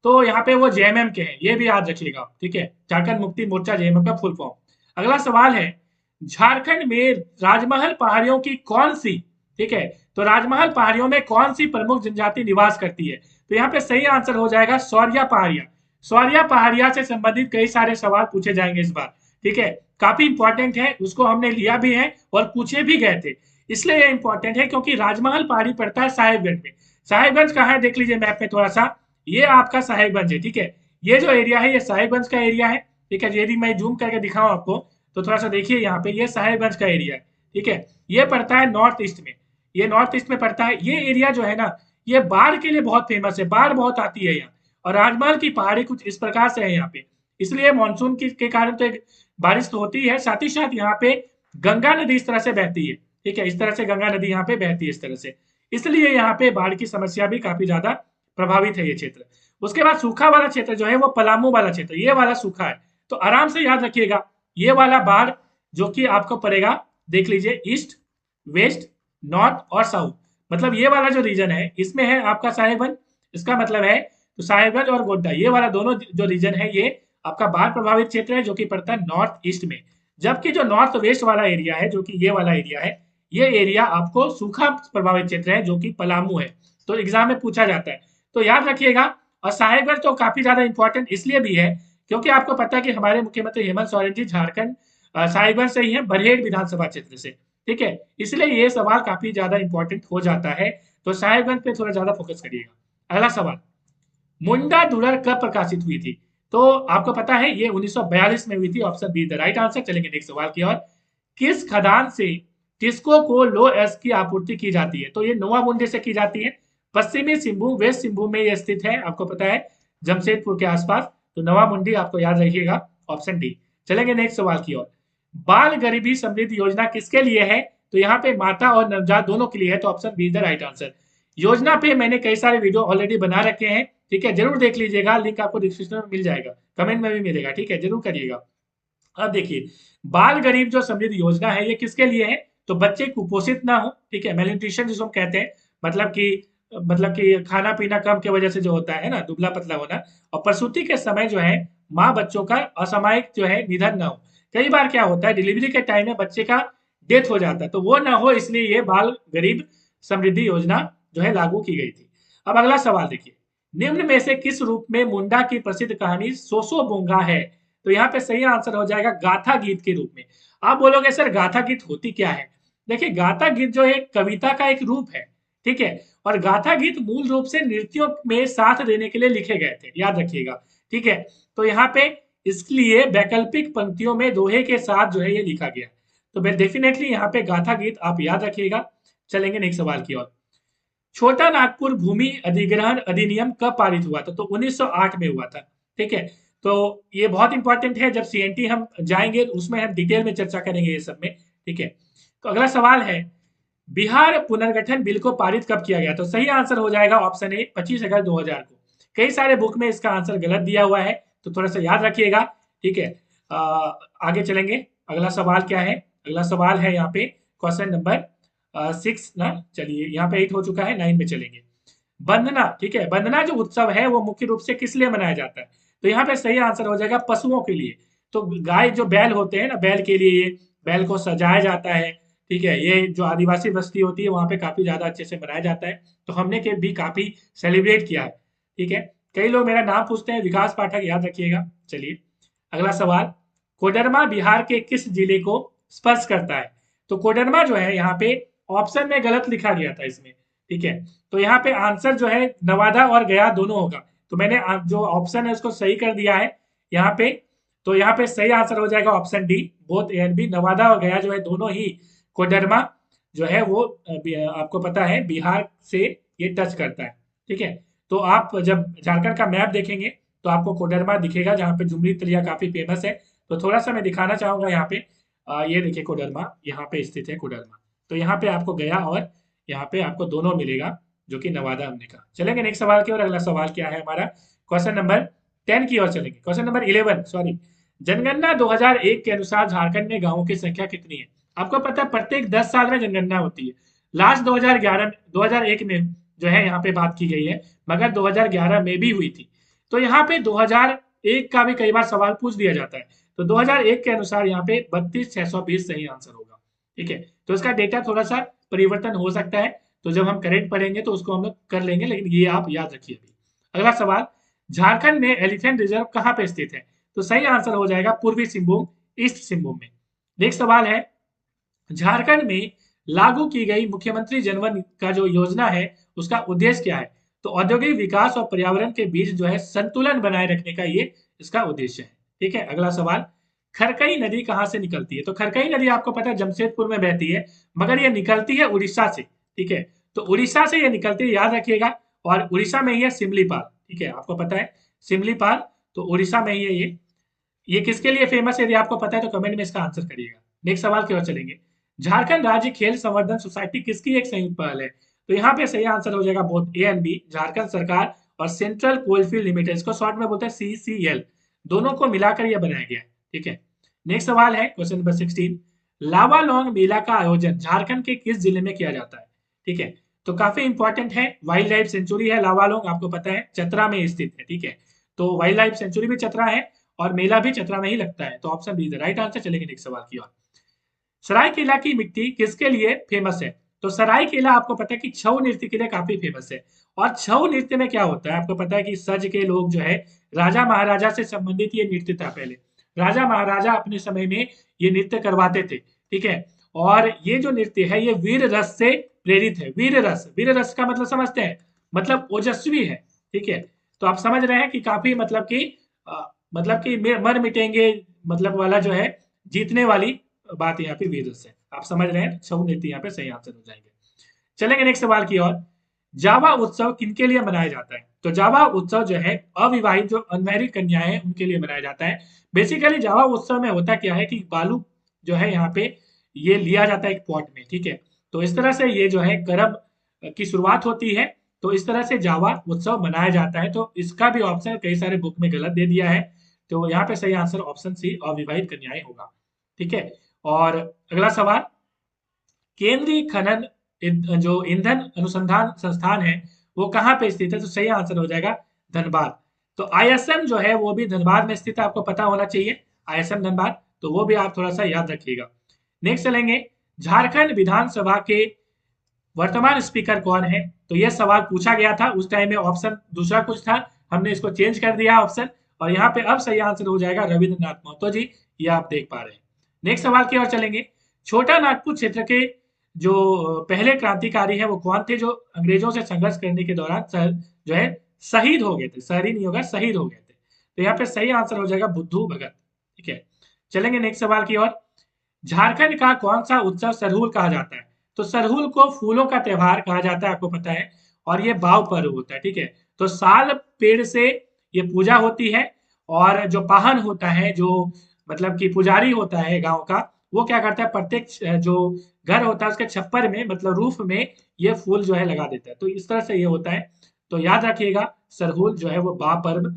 तो यहाँ पे वो जेएमएम के हैं, ये भी याद रखिएगा, ठीक है। झारखंड मुक्ति मोर्चा जेएमएम का फुल फॉर्म। अगला सवाल है, झारखंड में राजमहल पहाड़ियों की कौन सी, ठीक है, तो राजमहल पहाड़ियों में कौन सी प्रमुख जनजाति निवास करती है, तो यहाँ पे सही आंसर हो जाएगा सौरिया पहाड़िया। सौरिया पहाड़िया से संबंधित कई सारे सवाल पूछे जाएंगे इस बार, ठीक है। काफी इंपॉर्टेंट है, उसको हमने लिया भी है और पूछे भी गए थे, इसलिए ये इंपॉर्टेंट है क्योंकि राजमहल पहाड़ी पड़ता है साहेबगंज में। साहेबगंज कहाँ है देख लीजिए मैप में थोड़ा सा, ये आपका साहेबगंज है, ठीक है। ये जो एरिया है ये साहेबगंज का एरिया है, ठीक है। यदि मैं जूम करके दिखाऊं आपको तो थोड़ा सा देखिए, यहाँ पे ये साहेबगंज का एरिया है, ठीक है। ये पड़ता है नॉर्थ ईस्ट में, ये नॉर्थ ईस्ट में पड़ता है। ये एरिया जो है ना, ये बाढ़ के लिए बहुत फेमस है, बाढ़ बहुत आती है यहाँ, और राजमहल की पहाड़ी कुछ इस प्रकार से है यहाँ पे, इसलिए मानसून के कारण तो एक बारिश तो होती है, साथ ही साथ यहाँ पे गंगा नदी इस तरह से बहती है, ठीक है। इस तरह से गंगा नदी यहाँ पे बहती है इस तरह से, इसलिए यहाँ पे बाढ़ की समस्या भी काफी ज्यादा प्रभावित है ये क्षेत्र। उसके बाद सूखा वाला क्षेत्र जो है वो पलामू वाला क्षेत्र, ये वाला सूखा है, तो आराम से याद रखिएगा। ये वाला बाढ़ जो कि आपको पड़ेगा, देख लीजिए ईस्ट, वेस्ट, नॉर्थ और साउथ, मतलब ये वाला जो रीजन है इसमें है आपका साहेबगंज, इसका मतलब है तो साहेबगंज और गोड्डा, ये वाला दोनों जो रीजन है ये आपका बाढ़ प्रभावित क्षेत्र है, जो कि पड़ता है नॉर्थ ईस्ट में। जबकि जो नॉर्थ वेस्ट वाला एरिया है, जो कि ये वाला एरिया है, ये एरिया आपको सूखा प्रभावित क्षेत्र है, जो कि पलामू है। तो एग्जाम में पूछा जाता है, तो याद रखिएगा। और साहेबगंज तो काफी ज्यादा इंपॉर्टेंट इसलिए भी है क्योंकि आपको पता है कि हमारे मुख्यमंत्री हेमंत सोरेन जी झारखंड साहिबगंज से ही है, बरहेट विधानसभा क्षेत्र से, ठीक है। इसलिए ये सवाल काफी ज्यादा इंपॉर्टेंट हो जाता है, तो साहिबगंज पे थोड़ा ज्यादा फोकस करिएगा। अगला सवाल, मुंडा धुरर कब प्रकाशित हुई थी, तो आपको पता है ये 1942 में हुई थी, option be the right answer. चलेंगे नेक्स्ट सवाल की ओर। किस खदान से टिस्को को लो एस की आपूर्ति की जाती है, तो ये नोवा मुंडे से की जाती है, पश्चिमी सिंहभूम वेस्ट सिंहभूम में ये स्थित है, आपको पता है जमशेदपुर के आसपास, तो नवा मुंडी आपको याद रखिएगा, ऑप्शन डी। चलेंगे नेक्स्ट सवाल की ओर। बाल गरीबी समृद्धि योजना किसके लिए है, तो यहाँ पे माता और नवजात दोनों के लिए है, तो option be the right answer. योजना पे मैंने कई सारे वीडियो ऑलरेडी बना रखे हैं, ठीक है, जरूर देख लीजिएगा, लिंक आपको डिस्क्रिप्शन में मिल जाएगा, कमेंट में भी मिलेगा, ठीक है, जरूर करिएगा। अब देखिए बाल गरीब जो समृद्धि योजना है ये किसके लिए है, तो बच्चे कुपोषित ना हो, ठीक है, मेलन्यूट्रिशन जिसको हम कहते हैं, मतलब कि खाना पीना कम की वजह से जो होता है ना दुबला पतला होना, और प्रसूति के समय जो है माँ बच्चों का असामयिक जो है निधन ना हो। कई बार क्या होता है डिलीवरी के टाइम में बच्चे का डेथ हो जाता है, तो वो ना हो इसलिए ये बाल गरीब समृद्धि योजना जो है लागू की गई थी। अब अगला सवाल देखिए, निम्न में से किस रूप में मुंडा की प्रसिद्ध कहानी सोसो बोंगा है? तो यहाँ पे सही आंसर हो जाएगा गाथा गीत के रूप में। आप बोलोगे सर गाथा गीत होती क्या है? देखिए गाथा गीत जो है कविता का एक रूप है, ठीक है, और गाथा गीत मूल रूप से नृत्यों में साथ देने के लिए लिखे गए थे, याद रखिएगा, ठीक है। तो यहाँ पे इसलिए वैकल्पिक पंक्तियों में दोहे के साथ जो है ये लिखा गया। तो डेफिनेटली यहाँ पे गाथा गीत आप याद रखिएगा। चलेंगे नेक्स्ट सवाल की ओर। छोटा नागपुर भूमि अधिग्रहण अधिनियम कब पारित हुआ था? तो 1908 में हुआ था, ठीक है। तो ये बहुत इंपॉर्टेंट है, जब सीएनटी हम जाएंगे तो उसमें हम डिटेल में चर्चा करेंगे ये सब में, ठीक है। तो अगला सवाल है, बिहार पुनर्गठन बिल को पारित कब किया गया? तो सही आंसर हो जाएगा ऑप्शन ए 25 अगस्त 2000 को। कई सारे बुक में इसका आंसर गलत दिया हुआ है, तो थोड़ा सा याद रखिएगा, ठीक है। आगे चलेंगे, अगला सवाल क्या है? अगला सवाल है यहाँ पे क्वेश्चन नंबर 6 ना, चलिए यहाँ पे 8 हो चुका है, 9 में चलेंगे। वंदना, ठीक है, वंदना जो उत्सव है वो मुख्य रूप से किस लिए मनाया जाता है? तो यहाँ पे सही आंसर हो जाएगा पशुओं के लिए। तो गाय जो बैल होते हैं ना, बैल के लिए ये बैल को सजाया जाता है, ठीक है। ये जो आदिवासी बस्ती होती है वहां पे काफी ज्यादा अच्छे से मनाया जाता है, तो हमने के भी काफी सेलिब्रेट किया है, ठीक है। कई लोग मेरा नाम पूछते हैं, विकास पाठक, याद रखिएगा। चलिए अगला सवाल, कोडरमा बिहार के किस जिले को स्पर्श करता है? तो कोडरमा जो है यहाँ पे ऑप्शन में गलत लिखा गया था इसमें, ठीक है। तो यहाँ पे आंसर जो है नवादा और गया दोनों होगा, तो मैंने जो ऑप्शन है उसको सही कर दिया है यहाँ पे। तो यहाँ पे सही आंसर हो जाएगा option D, both A and B. Nawada और गया जो है दोनों ही कोडरमा जो है वो आपको पता है बिहार से ये टच करता है, ठीक है। तो आप जब झारखंड का मैप देखेंगे तो आपको कोडरमा दिखेगा, जहाँ पे झुमरी तरिया काफी फेमस है। तो थोड़ा सा मैं दिखाना चाहूंगा यहाँ पे, ये देखिए कोडरमा यहाँ पे स्थित है कोडरमा। तो यहाँ पे आपको गया और यहाँ पे आपको दोनों मिलेगा, जो कि नवादा हमने कहा। चलेंगे नेक्स्ट सवाल की ओर। अगला सवाल क्या है हमारा, क्वेश्चन नंबर 10 की ओर चलेंगे, क्वेश्चन नंबर 11 सॉरी। जनगणना 2001 के अनुसार झारखंड में गांवों की संख्या कितनी है? आपको पता है प्रत्येक 10 साल में जनगणना होती है। लास्ट 2011 2001 में जो है यहाँ पे बात की गई है, मगर 2011 में भी हुई थी। तो यहाँ पे 2001 का भी कई बार सवाल पूछ दिया जाता है, तो 2001 के अनुसार यहाँ पे 32,620 सही आंसर होगा, ठीक है। तो इसका डेटा थोड़ा सा परिवर्तन हो सकता है, तो जब हम करेंट पढ़ेंगे तो उसको हम लोग कर लेंगे, लेकिन ये आप याद रखिए अभी। अगला सवाल, झारखंड में एलिफेंट रिजर्व कहाँ पे स्थित है? तो सही आंसर हो जाएगा पूर्वी सिंहभूम, ईस्ट सिंहभूम में। नेक्स्ट सवाल है, झारखंड में लागू की गई मुख्यमंत्री जनवन का जो योजना है उसका उद्देश्य क्या है? तो औद्योगिक विकास और पर्यावरण के बीच जो है संतुलन बनाए रखने का ये इसका उद्देश्य है, ठीक है। अगला सवाल, खरकई नदी कहाँ से निकलती है? तो खरकई नदी आपको पता है जमशेदपुर में बहती है, मगर ये निकलती है उड़ीसा से, ठीक है। तो उड़ीसा से ये निकलती है, याद रखिएगा। और उड़ीसा में ही है सिमलीपाल, ठीक है, आपको पता है सिमलीपाल, तो उड़ीसा में ही है ये किसके लिए फेमस है? यदि आपको पता है तो कमेंट में इसका आंसर करिएगा। नेक्स्ट सवाल की ओर चलेंगे, झारखंड राज्य खेल संवर्धन सोसाइटी किसकी एक संयुक्त पहल है? तो यहाँ पे सही आंसर हो जाएगा both A and B, Jharkhand सरकार और सेंट्रल कोलफील्ड लिमिटेड, इसको शॉर्ट में बोलते हैं सीसीएल, दोनों को मिलाकर यह बनाया गया है, ठीक है। नेक्स्ट सवाल है क्वेश्चन नंबर 16, लावा लॉन्ग मेला का आयोजन झारखंड के किस जिले में किया जाता है? ठीक है, तो काफी इंपॉर्टेंट है, वाइल्ड लाइफ सेंचुरी है लावा लॉन्ग, आपको पता है चतरा में स्थित है, ठीक है। तो वाइल्ड लाइफ सेंचुरी भी चतरा है और मेला भी चतरा में ही लगता है, तो option B is the right answer. चलेंगे नेक्स्ट सवाल की ओर, सरायकेला की मिट्टी किसके लिए फेमस है? तो सरायकेला आपको पता है कि छऊ नृत्य के लिए काफी फेमस है। और छऊ नृत्य में क्या होता है आपको पता है कि सज के लोग जो है राजा महाराजा से संबंधित ये नृत्य था पहले, राजा महाराजा अपने समय में ये नृत्य करवाते थे, ठीक है। और ये जो नृत्य है ये वीर रस से प्रेरित है, वीर रस, वीर रस का मतलब समझते हैं, मतलब ओजस्वी है, ठीक है। तो आप समझ रहे हैं कि काफी मतलब कि मर मिटेंगे मतलब वाला जो है जीतने वाली बात यहाँ पे वीर रस है, आप समझ रहे हैं, छऊ नृत्य यहाँ पे सही आंसर हो जाएंगे। चलेंगे नेक्स्ट सवाल की ओर, जावा उत्सव किनके लिए मनाया जाता है? तो जावा उत्सव जो है अविवाहित जो अनमैरिड कन्याएं हैं उनके लिए मनाया जाता है। बेसिकली जावा उत्सव में होता क्या है कि बालू जो है यहाँ पे ये लिया जाता है एक पॉट में, ठीक है। तो इस तरह से ये जो है कर्म की शुरुआत होती है, तो इस तरह से जावा उत्सव मनाया जाता है। तो इसका भी ऑप्शन कई सारे बुक में गलत दे दिया है, तो यहाँ पे सही आंसर ऑप्शन सी अविवाहित कन्याएं होगा, ठीक है। और अगला सवाल, केंद्रीय खनन जो ईंधन अनुसंधान संस्थान है वो कहाँ पे स्थित है? तो सही आंसर हो जाएगा धनबाद। तो आईएसएम जो है वो भी धनबाद में स्थित है, आपको पता होना चाहिए आईएसएम धनबाद, तो वो भी आप थोड़ा सा याद रखिएगा। नेक्स्ट चलेंगे, झारखंड विधानसभा के वर्तमान स्पीकर कौन है? तो यह सवाल पूछा गया था, उस टाइम में ऑप्शन दूसरा कुछ था, हमने इसको चेंज कर दिया ऑप्शन, और यहाँ पे अब सही आंसर हो जाएगा रविंद्रनाथ महतो जी, ये आप देख पा रहे हैं। नेक्स्ट सवाल की ओर चलेंगे, छोटा नागपुर क्षेत्र के जो पहले क्रांतिकारी है वो कौन थे जो अंग्रेजों से संघर्ष करने के दौरान जो है शहीद हो गए थे? शहरी नहीं होगा, शहीद हो गए थे। तो यहाँ पे सही आंसर हो जाएगा बुद्धू भगत। ठीक है, चलेंगे नेक्स्ट सवाल की ओर। झारखंड का कौन सा उत्सव सरहुल कहा जाता है? तो सरहुल को फूलों का त्योहार कहा जाता है, आपको पता है, और ये बाव पर्व होता है। ठीक है, तो साल पेड़ से ये पूजा होती है, और जो पाहन होता है, जो मतलब कि पुजारी होता है गांव का, वो क्या करता है, प्रत्येक जो घर होता है उसके छप्पर में, मतलब रूफ में, ये फूल जो है लगा देता है। तो इस तरह से ये होता है। तो याद रखिएगा, सरहुल जो है वो बा पर्व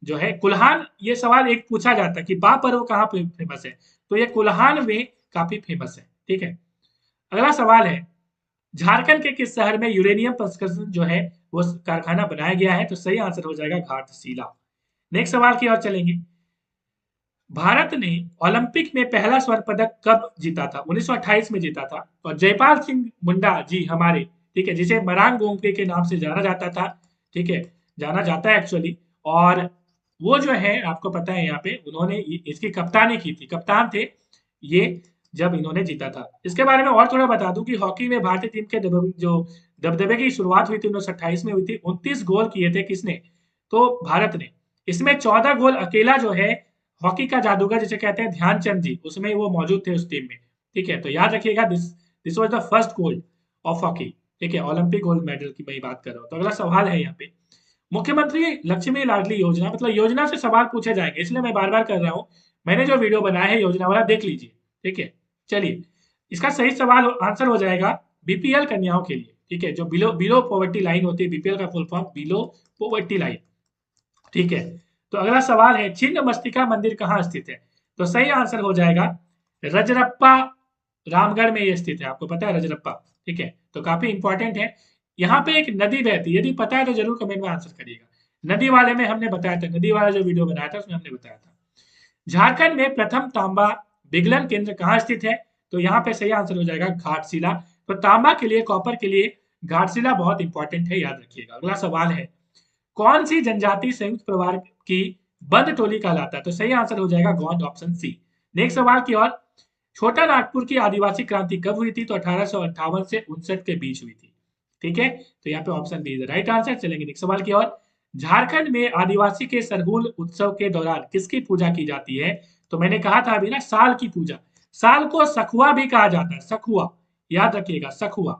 जो है। कुल्हान, ये सवाल एक पूछा जाता है कि बा पर्व कहाँ पे फेमस है? तो ये कुल्हान में काफी फेमस है। ठीक है, अगला सवाल है, झारखंड के किस शहर में यूरेनियम प्रसंस्करण जो है वो कारखाना बनाया गया है? तो सही आंसर हो जाएगा घाटशिला। नेक्स्ट सवाल की ओर चलेंगे, भारत ने ओलंपिक में पहला स्वर्ण पदक कब जीता था? 1928 में जीता था, और जयपाल सिंह मुंडा जी हमारे, ठीक है, जिसे मरांग गोमके के नाम से जाना जाता था, ठीक है, जाना जाता है एक्चुअली, और वो जो है आपको पता है यहाँ पे उन्होंने इसकी कप्तानी की थी, कप्तान थे ये जब इन्होंने जीता था। इसके बारे में और थोड़ा बता दूं कि हॉकी में भारतीय टीम के जो दबदबे की शुरुआत हुई थी 1928 में हुई थी। 29 गोल किए थे किसने? तो भारत ने। इसमें 14 गोल अकेला जो है हॉकी का जादूगर जिसे कहते हैं ध्यानचंद जी, उसमें वो मौजूद थे उस टीम में। ठीक है, तो याद रखिएगा, this was the first gold of hockey. ठीक है, ओलंपिक गोल्ड मेडल की मैं बात कर रहा हूँ। तो अगला सवाल है यहाँ पे, मुख्यमंत्री लक्ष्मी लाडली योजना, मतलब योजना से सवाल पूछे जाएंगे, इसलिए मैं बार बार कर रहा हूँ। मैंने जो वीडियो बनाया है योजना वाला, देख लीजिए। ठीक है, चलिए, इसका सही सवाल आंसर हो जाएगा बीपीएल कन्याओं के लिए। ठीक है, जो बिलो बिलो पॉवर्टी लाइन होती है, बीपीएल का full form below poverty line. ठीक है, तो अगला सवाल है, छिन्न मस्तिका मंदिर कहाँ स्थित है? तो सही आंसर हो जाएगा रजरप्पा, रामगढ़ में ये स्थित है, आपको पता है रजरप्पा। ठीक है, तो काफी इंपॉर्टेंट है। यहाँ पे एक नदी बहती है, यदि पता है तो जरूर कमेंट में आंसर करिएगा। नदी वाले में हमने बताया था, नदी वाला जो वीडियो बनाया था उसमें हमने बताया था। झारखंड में प्रथम तांबा विगलन केंद्र कहाँ स्थित है? तो यहाँ पे सही आंसर हो जाएगा घाटशिला। तो तांबा के लिए, कॉपर के लिए घाटशिला बहुत इंपॉर्टेंट है, याद रखिएगा। अगला सवाल है, कौन सी जनजाति संयुक्त परिवार की बंद टोली कहलाता है? तो सही आंसर हो जाएगा गोंड, ऑप्शन सी। नेक्स्ट सवाल की ओर, छोटा नागपुर की आदिवासी क्रांति कब हुई थी? तो 1858 से 59 के बीच हुई थी। ठीक है, तो यहाँ पे option B is the right answer. चलेंगे नेक्स्ट सवाल की ओर, झारखंड में आदिवासी के सरहुल उत्सव के दौरान किसकी पूजा की जाती है? तो मैंने कहा था अभी ना, साल की पूजा। साल को सखुआ भी कहा जाता है, सखुआ, याद रखिएगा, सखुआ।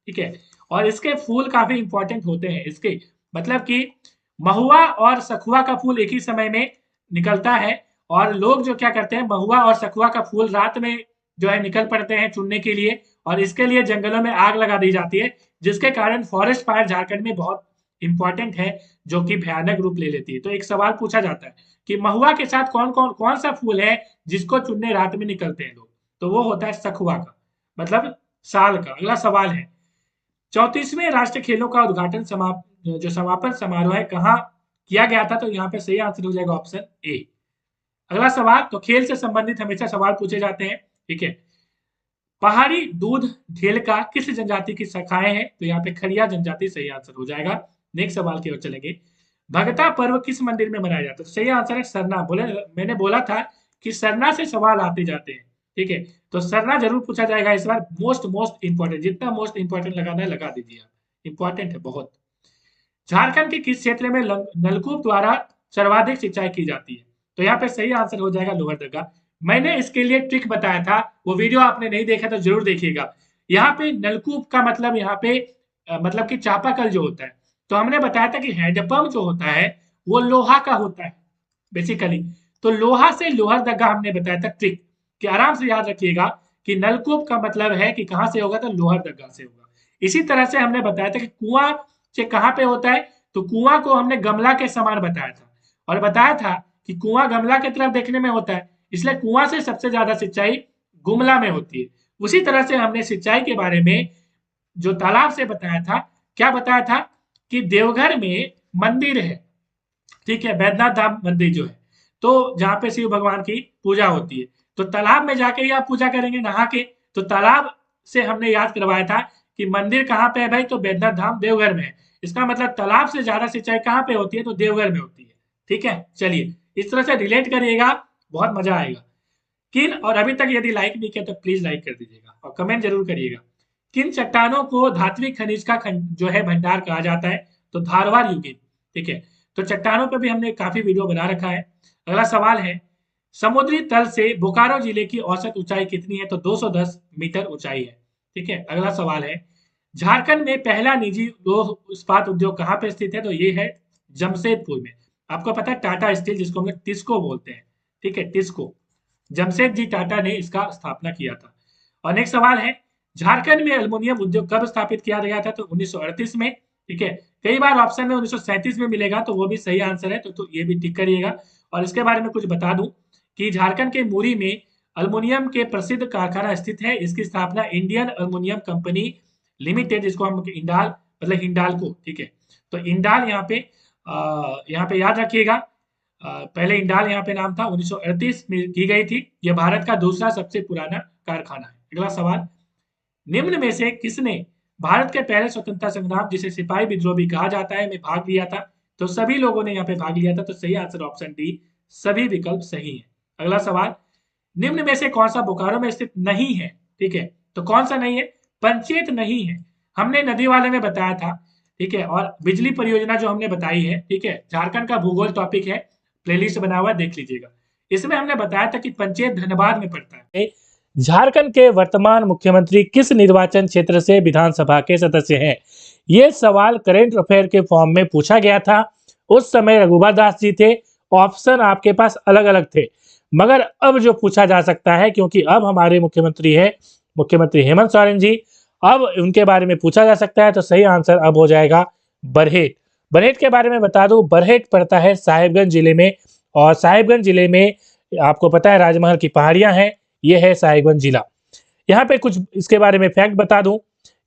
ठीक है, और इसके फूल काफी इंपॉर्टेंट होते हैं। इसके मतलब कि महुआ और सखुआ का फूल एक ही समय में निकलता है, और लोग जो क्या करते हैं, महुआ और सखुआ का फूल रात में जो है निकल पड़ते हैं चुनने के लिए, और इसके लिए जंगलों में आग लगा दी जाती है, जिसके कारण फॉरेस्ट फायर झारखंड में बहुत इंपॉर्टेंट है, जो कि भयानक रूप ले लेती है। तो एक सवाल पूछा जाता है कि महुआ के साथ कौन सा फूल है जिसको चुनने रात में निकलते हैं लोग? तो वो होता है सखुआ का, मतलब साल का। अगला सवाल है, 34वें राष्ट्रीय खेलों का उद्घाटन जो समापन समारोह है कहाँ किया गया था? तो यहाँ पे सही आंसर हो जाएगा ऑप्शन ए। अगला सवाल, तो खेल से संबंधित हमेशा सवाल पूछे जाते हैं। ठीक है, पहाड़ी दूध ढेलका किस जनजाति की शाखाएं हैं? तो यहाँ पे खरिया जनजाति सही आंसर हो जाएगा। नेक्स्ट सवाल की ओर चलेंगे, भगता पर्व किस मंदिर में मनाया जाता है? तो सही आंसर है सरना। मैंने बोला था कि सरना से सवाल आते जाते हैं। ठीक है, तो सरना जरूर पूछा जाएगा इस बार। मोस्ट इंपॉर्टेंट, जितना मोस्ट इंपॉर्टेंट लगाना है लगा दीजिए आप, इंपॉर्टेंट है बहुत। झारखंड के किस क्षेत्र में नलकूप द्वारा सर्वाधिक सिंचाई की जाती है? तो यहाँ पे सही आंसर हो जाएगा लोहरदगा। मैंने इसके लिए ट्रिक बताया था, वो वीडियो आपने नहीं देखा तो जरूर देखिएगा। यहाँ पे नलकूप का मतलब यहाँ पे मतलब कि चापाकल जो होता है, तो हमने बताया था कि हैंडपंप जो होता है वो लोहा का होता है बेसिकली। तो लोहा से लोहरदगा हमने बताया था ट्रिक, कि आराम से याद रखिएगा कि नलकूप का मतलब है कि कहां से होगा, तो लोहरदगा से होगा। इसी तरह से हमने बताया था कि कुआं से कहां पे होता है, तो कुआं को हमने गमला के समान बताया था, और बताया था कि कुआं गमला की तरफ देखने में होता है, इसलिए कुआं से सबसे ज्यादा सिंचाई गुमला में होती है। उसी तरह से हमने सिंचाई के बारे में जो तालाब से बताया था, क्या बताया था कि देवघर में मंदिर है, ठीक है, बैद्यनाथ धाम मंदिर जो है, तो जहाँ पे शिव भगवान की पूजा होती है, तो तालाब में जाके ही आप पूजा करेंगे नहा के। तो तालाब से हमने याद करवाया था कि मंदिर कहाँ पे है भाई, तो बैद्यनाथ धाम देवघर में है। इसका मतलब तालाब से ज्यादा सिंचाई कहाँ पे होती है, तो देवघर में होती है। ठीक है, चलिए इस तरह से रिलेट करिएगा, बहुत मजा आएगा। किन, और अभी तक यदि लाइक नहीं किया तो प्लीज लाइक कर दीजिएगा और कमेंट जरूर करिएगा। किन चट्टानों को धात्विक खनिज का जो है भंडार कहा जाता है, तो धारवाड़ यूगेन। ठीक है, तो चट्टानों पे भी हमने काफी वीडियो बना रखा है। अगला सवाल है, समुद्री तल से बोकारो जिले की औसत ऊंचाई कितनी है, तो 210 मीटर ऊंचाई है। ठीक है, अगला सवाल है, झारखंड में पहला निजी लौह इस्पात उद्योग कहाँ पे स्थित है, तो ये है जमशेदपुर में। आपको पता है टाटा स्टील, जिसको हम लोग टिस्को बोलते हैं, ठीक है, टिस्को, जमशेद जी टाटा ने इसका स्थापना किया था। और नेक्स्ट सवाल है, झारखंड में एल्युमिनियम उद्योग कब स्थापित किया गया था, तो 1938 में। ठीक है, कई बार ऑप्शन में 1937 में मिलेगा, तो वो भी सही आंसर है, तो ये भी टिक करिएगा। और इसके बारे में कुछ बता दूं कि झारखंड के मुरी में एल्युमिनियम के प्रसिद्ध कारखाना स्थित है। इसकी स्थापना इंडियन एल्युमिनियम कंपनी लिमिटेड, जिसको हम इंडाल मतलब हिंडाल्को, ठीक है, तो इंडाल यहाँ पे याद रखिएगा। पहले इंडाल यहाँ पे नाम था, 1938 में की गई थी। यह भारत का दूसरा सबसे पुराना कारखाना है। अगला सवाल, निम्न में से किसने भारत के पहले स्वतंत्रता संग्राम, जिसे सिपाही विद्रोह भी कहा जाता है, में भाग लिया था, तो सभी लोगों ने यहाँ पे भाग लिया था, तो सही आंसर ऑप्शन डी, सभी विकल्प सही है। अगला सवाल, निम्न में से कौन सा बोकारो में स्थित नहीं है, ठीक है, तो कौन सा नहीं है, पंचेत नहीं है। हमने नदी वाले में बताया था, ठीक है, और बिजली परियोजना जो हमने बताई है, ठीक है, झारखंड का भूगोल टॉपिक है, प्लेलिस्ट बना हुआ है, देख लीजिएगा। इसमें हमने बताया था कि पंचेत धनबाद में पड़ता है। झारखंड के वर्तमान मुख्यमंत्री किस निर्वाचन क्षेत्र से विधानसभा के सदस्य हैं, ये सवाल करेंट अफेयर के फॉर्म में पूछा गया था। उस समय रघुबर दास जी थे, ऑप्शन आपके पास अलग अलग थे, मगर अब जो पूछा जा सकता है, क्योंकि अब हमारे मुख्यमंत्री है मुख्यमंत्री हेमंत सोरेन जी, अब उनके बारे में पूछा जा सकता है, तो सही आंसर अब हो जाएगा बरहेट। बरहेट के बारे में बता दूं, बरहेट पड़ता है साहिबगंज जिले में, और साहिबगंज जिले में आपको पता है राजमहल की पहाड़ियां हैं, ये है साहिबगंज जिला। यहाँ पे कुछ इसके बारे में फैक्ट बता दूं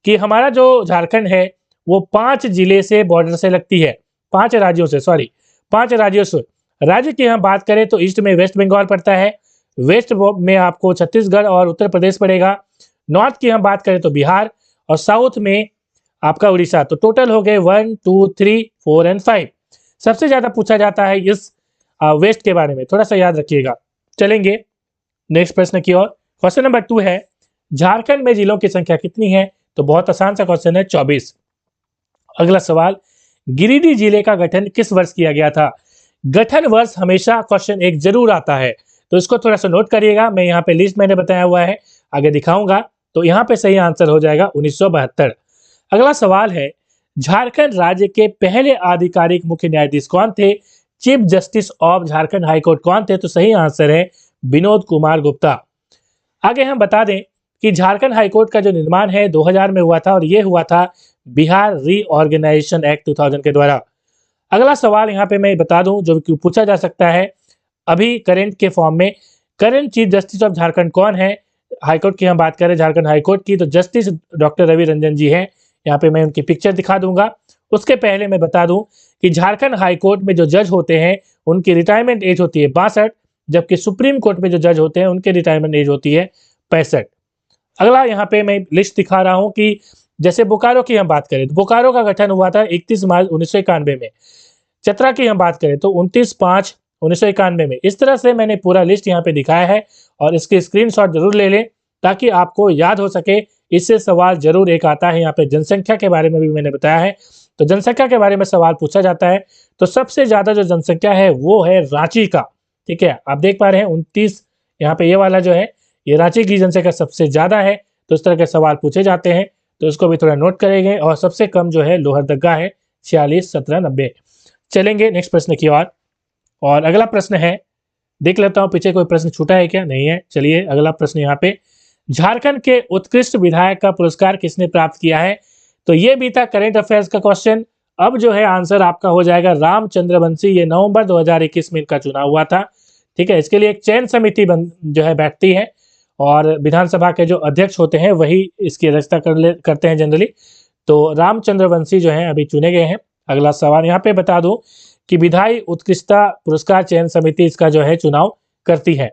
कि हमारा जो झारखंड है वो 5 जिले से बॉर्डर से लगती है, 5 राज्यों से, सॉरी 5 राज्यों से। राज्य की हम बात करें तो ईस्ट में वेस्ट बंगाल पड़ता है, वेस्ट में आपको छत्तीसगढ़ और उत्तर प्रदेश पड़ेगा, नॉर्थ की हम बात करें तो बिहार, और साउथ में आपका उड़ीसा। तो टोटल हो गए 1 2 3 4 एंड 5। सबसे ज्यादा पूछा जाता है इस वेस्ट के बारे में, थोड़ा सा याद रखिएगा। चलेंगे नेक्स्ट प्रश्न की ओर। क्वेश्चन नंबर 2 है, झारखंड में जिलों की संख्या कितनी है, तो बहुत आसान सा क्वेश्चन है, 24। अगला सवाल, गिरिडीह जिले का गठन किस वर्ष किया गया था। गठन वर्ष हमेशा क्वेश्चन एक जरूर आता है, तो इसको थोड़ा सा नोट करिएगा। मैं यहाँ पे लिस्ट मैंने बताया हुआ है, आगे दिखाऊंगा, तो यहाँ पे सही आंसर हो जाएगा 1972। अगला सवाल है, झारखंड राज्य के पहले आधिकारिक मुख्य न्यायाधीश कौन थे, chief justice of Jharkhand high court कौन थे, तो सही आंसर है विनोद कुमार गुप्ता। आगे हम बता दें कि झारखंड हाईकोर्ट का जो निर्माण है 2000 में हुआ था, और ये हुआ था बिहार रीऑर्गेनाइजेशन एक्ट 2000 के द्वारा। अगला सवाल यहाँ पे मैं बता दूं जो पूछा जा सकता है अभी करंट के फॉर्म में, current chief justice of Jharkhand कौन है। हाईकोर्ट की हम बात करें, झारखंड हाईकोर्ट की, तो जस्टिस डॉक्टर रवि रंजन जी हैं। यहाँ पे मैं उनकी पिक्चर दिखा दूंगा। उसके पहले मैं बता दूं कि झारखंड हाईकोर्ट में जो जज होते हैं उनकी रिटायरमेंट एज होती है 62, जबकि सुप्रीम कोर्ट में जो जज होते हैं उनकी रिटायरमेंट एज होती है 65। अगला यहाँ पे मैं लिस्ट दिखा रहा हूँ कि जैसे बोकारो की हम बात करें तो बोकारो का गठन हुआ था 31 मार्च 1991 में। चतरा की हम बात करें तो 29/5/1991 में। इस तरह से मैंने पूरा लिस्ट यहाँ पे दिखाया है, और इसके स्क्रीनशॉट जरूर ले लें ताकि आपको याद हो सके। इससे सवाल जरूर एक आता है, यहाँ पे जनसंख्या के बारे में भी मैंने बताया है, तो जनसंख्या के बारे में सवाल पूछा जाता है। तो सबसे ज्यादा जो जनसंख्या है वो है रांची का, ठीक है, आप देख पा रहे हैं 29, यहाँ पे ये वाला जो है ये रांची की जनसंख्या सबसे ज्यादा है। तो इस तरह के सवाल पूछे जाते हैं, तो इसको भी थोड़ा नोट करेंगे। और सबसे कम जो है लोहरदगा है 46, 17, 90। चलेंगे नेक्स्ट प्रश्न की ओर। और अगला प्रश्न है, देख लेता हूं पीछे कोई प्रश्न छूटा है क्या, नहीं है। चलिए अगला प्रश्न यहाँ पे, झारखंड के उत्कृष्ट विधायक का पुरस्कार किसने प्राप्त किया है, तो ये भी था करेंट अफेयर्स का क्वेश्चन। अब जो है आंसर आपका हो जाएगा रामचंद्र बंसी। ये नवंबर 2021 में इनका चुनाव हुआ था, ठीक है। इसके लिए एक चयन समिति जो है बैठती है, और विधानसभा के जो अध्यक्ष होते हैं वही इसकी अध्यक्षता करते हैं जनरली। तो रामचंद्र वंशी जो हैं अभी चुने गए हैं। अगला सवाल यहाँ पे बता दूं कि विधायी उत्कृष्टता पुरस्कार चयन समिति इसका जो है चुनाव करती है।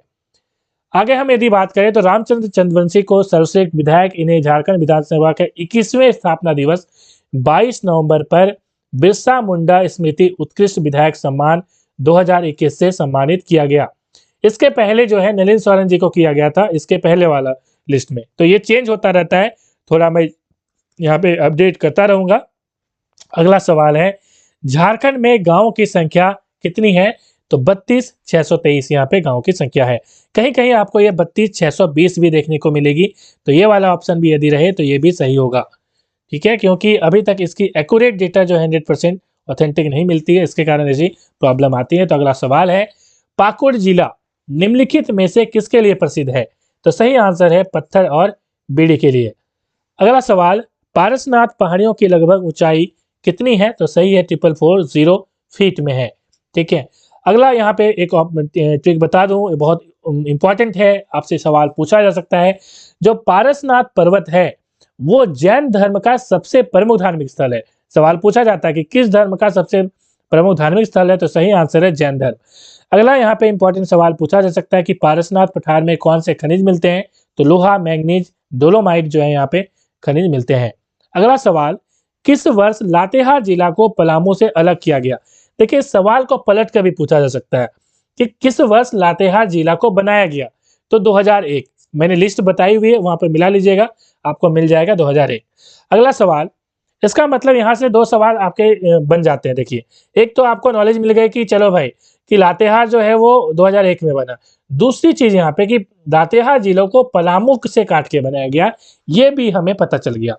आगे हम यदि बात करें तो रामचंद्र चंद्रवंशी को सर्वश्रेष्ठ विधायक इन्हें झारखंड विधानसभा के 21वें स्थापना दिवस 22 नवंबर पर बिरसा मुंडा स्मृति उत्कृष्ट विधायक सम्मान 2021 से सम्मानित किया गया। इसके पहले जो है नलिन सोरेन जी को किया गया था, इसके पहले वाला लिस्ट में। तो ये चेंज होता रहता है, थोड़ा मैं यहाँ पे अपडेट करता रहूंगा। अगला सवाल है, झारखंड में गांवों की संख्या कितनी है? तो 32,623 यहाँ पे गांव की संख्या है। कहीं कहीं आपको ये 32,620 भी देखने को मिलेगी, तो ये वाला ऑप्शन भी यदि रहे तो ये भी सही होगा। ठीक है, क्योंकि अभी तक इसकी एक्यूरेट डेटा जो है 100% ऑथेंटिक नहीं मिलती है, इसके कारण ऐसी प्रॉब्लम आती है। तो अगला सवाल है, पाकुड़ जिला निम्नलिखित में से किसके लिए प्रसिद्ध है? तो सही आंसर है पत्थर और बीड़ी के लिए। अगला सवाल, पारसनाथ पहाड़ियों की लगभग ऊंचाई कितनी है? तो सही है 4440 फीट में है। ठीक है, अगला यहाँ पे एक ट्रिक बता दूं, बहुत इंपॉर्टेंट है, आपसे सवाल पूछा जा सकता है। जो पारसनाथ पर्वत है वो जैन धर्म का सबसे प्रमुख धार्मिक स्थल है। सवाल पूछा जाता है कि किस धर्म का सबसे प्रमुख धार्मिक स्थल है? तो सही आंसर है जैन धर्म। अगला यहाँ पे इंपॉर्टेंट सवाल पूछा जा सकता है कि पारसनाथ पठार में कौन से खनिज मिलते हैं? तो लोहा, मैंगनीज, डोलोमाइट जो है यहाँ पे खनिज मिलते हैं। अगला सवाल, किस वर्ष लातेहार जिला को पलामू से अलग किया गया? देखिए, सवाल को पलट कर भी पूछा जा सकता है कि किस वर्ष लातेहार जिला को बनाया गया? तो 2001, मैंने लिस्ट बताई हुई है, वहां पर मिला लीजिएगा, आपको मिल जाएगा 2001। अगला सवाल, इसका मतलब यहाँ से दो सवाल आपके बन जाते हैं। देखिए, एक तो आपको नॉलेज मिल गई कि चलो भाई कि लातेहार जो है वो 2001 में बना। दूसरी चीज यहाँ पे कि लातेहार जिलों को पलामू से काट के बनाया गया, ये भी हमें पता चल गया।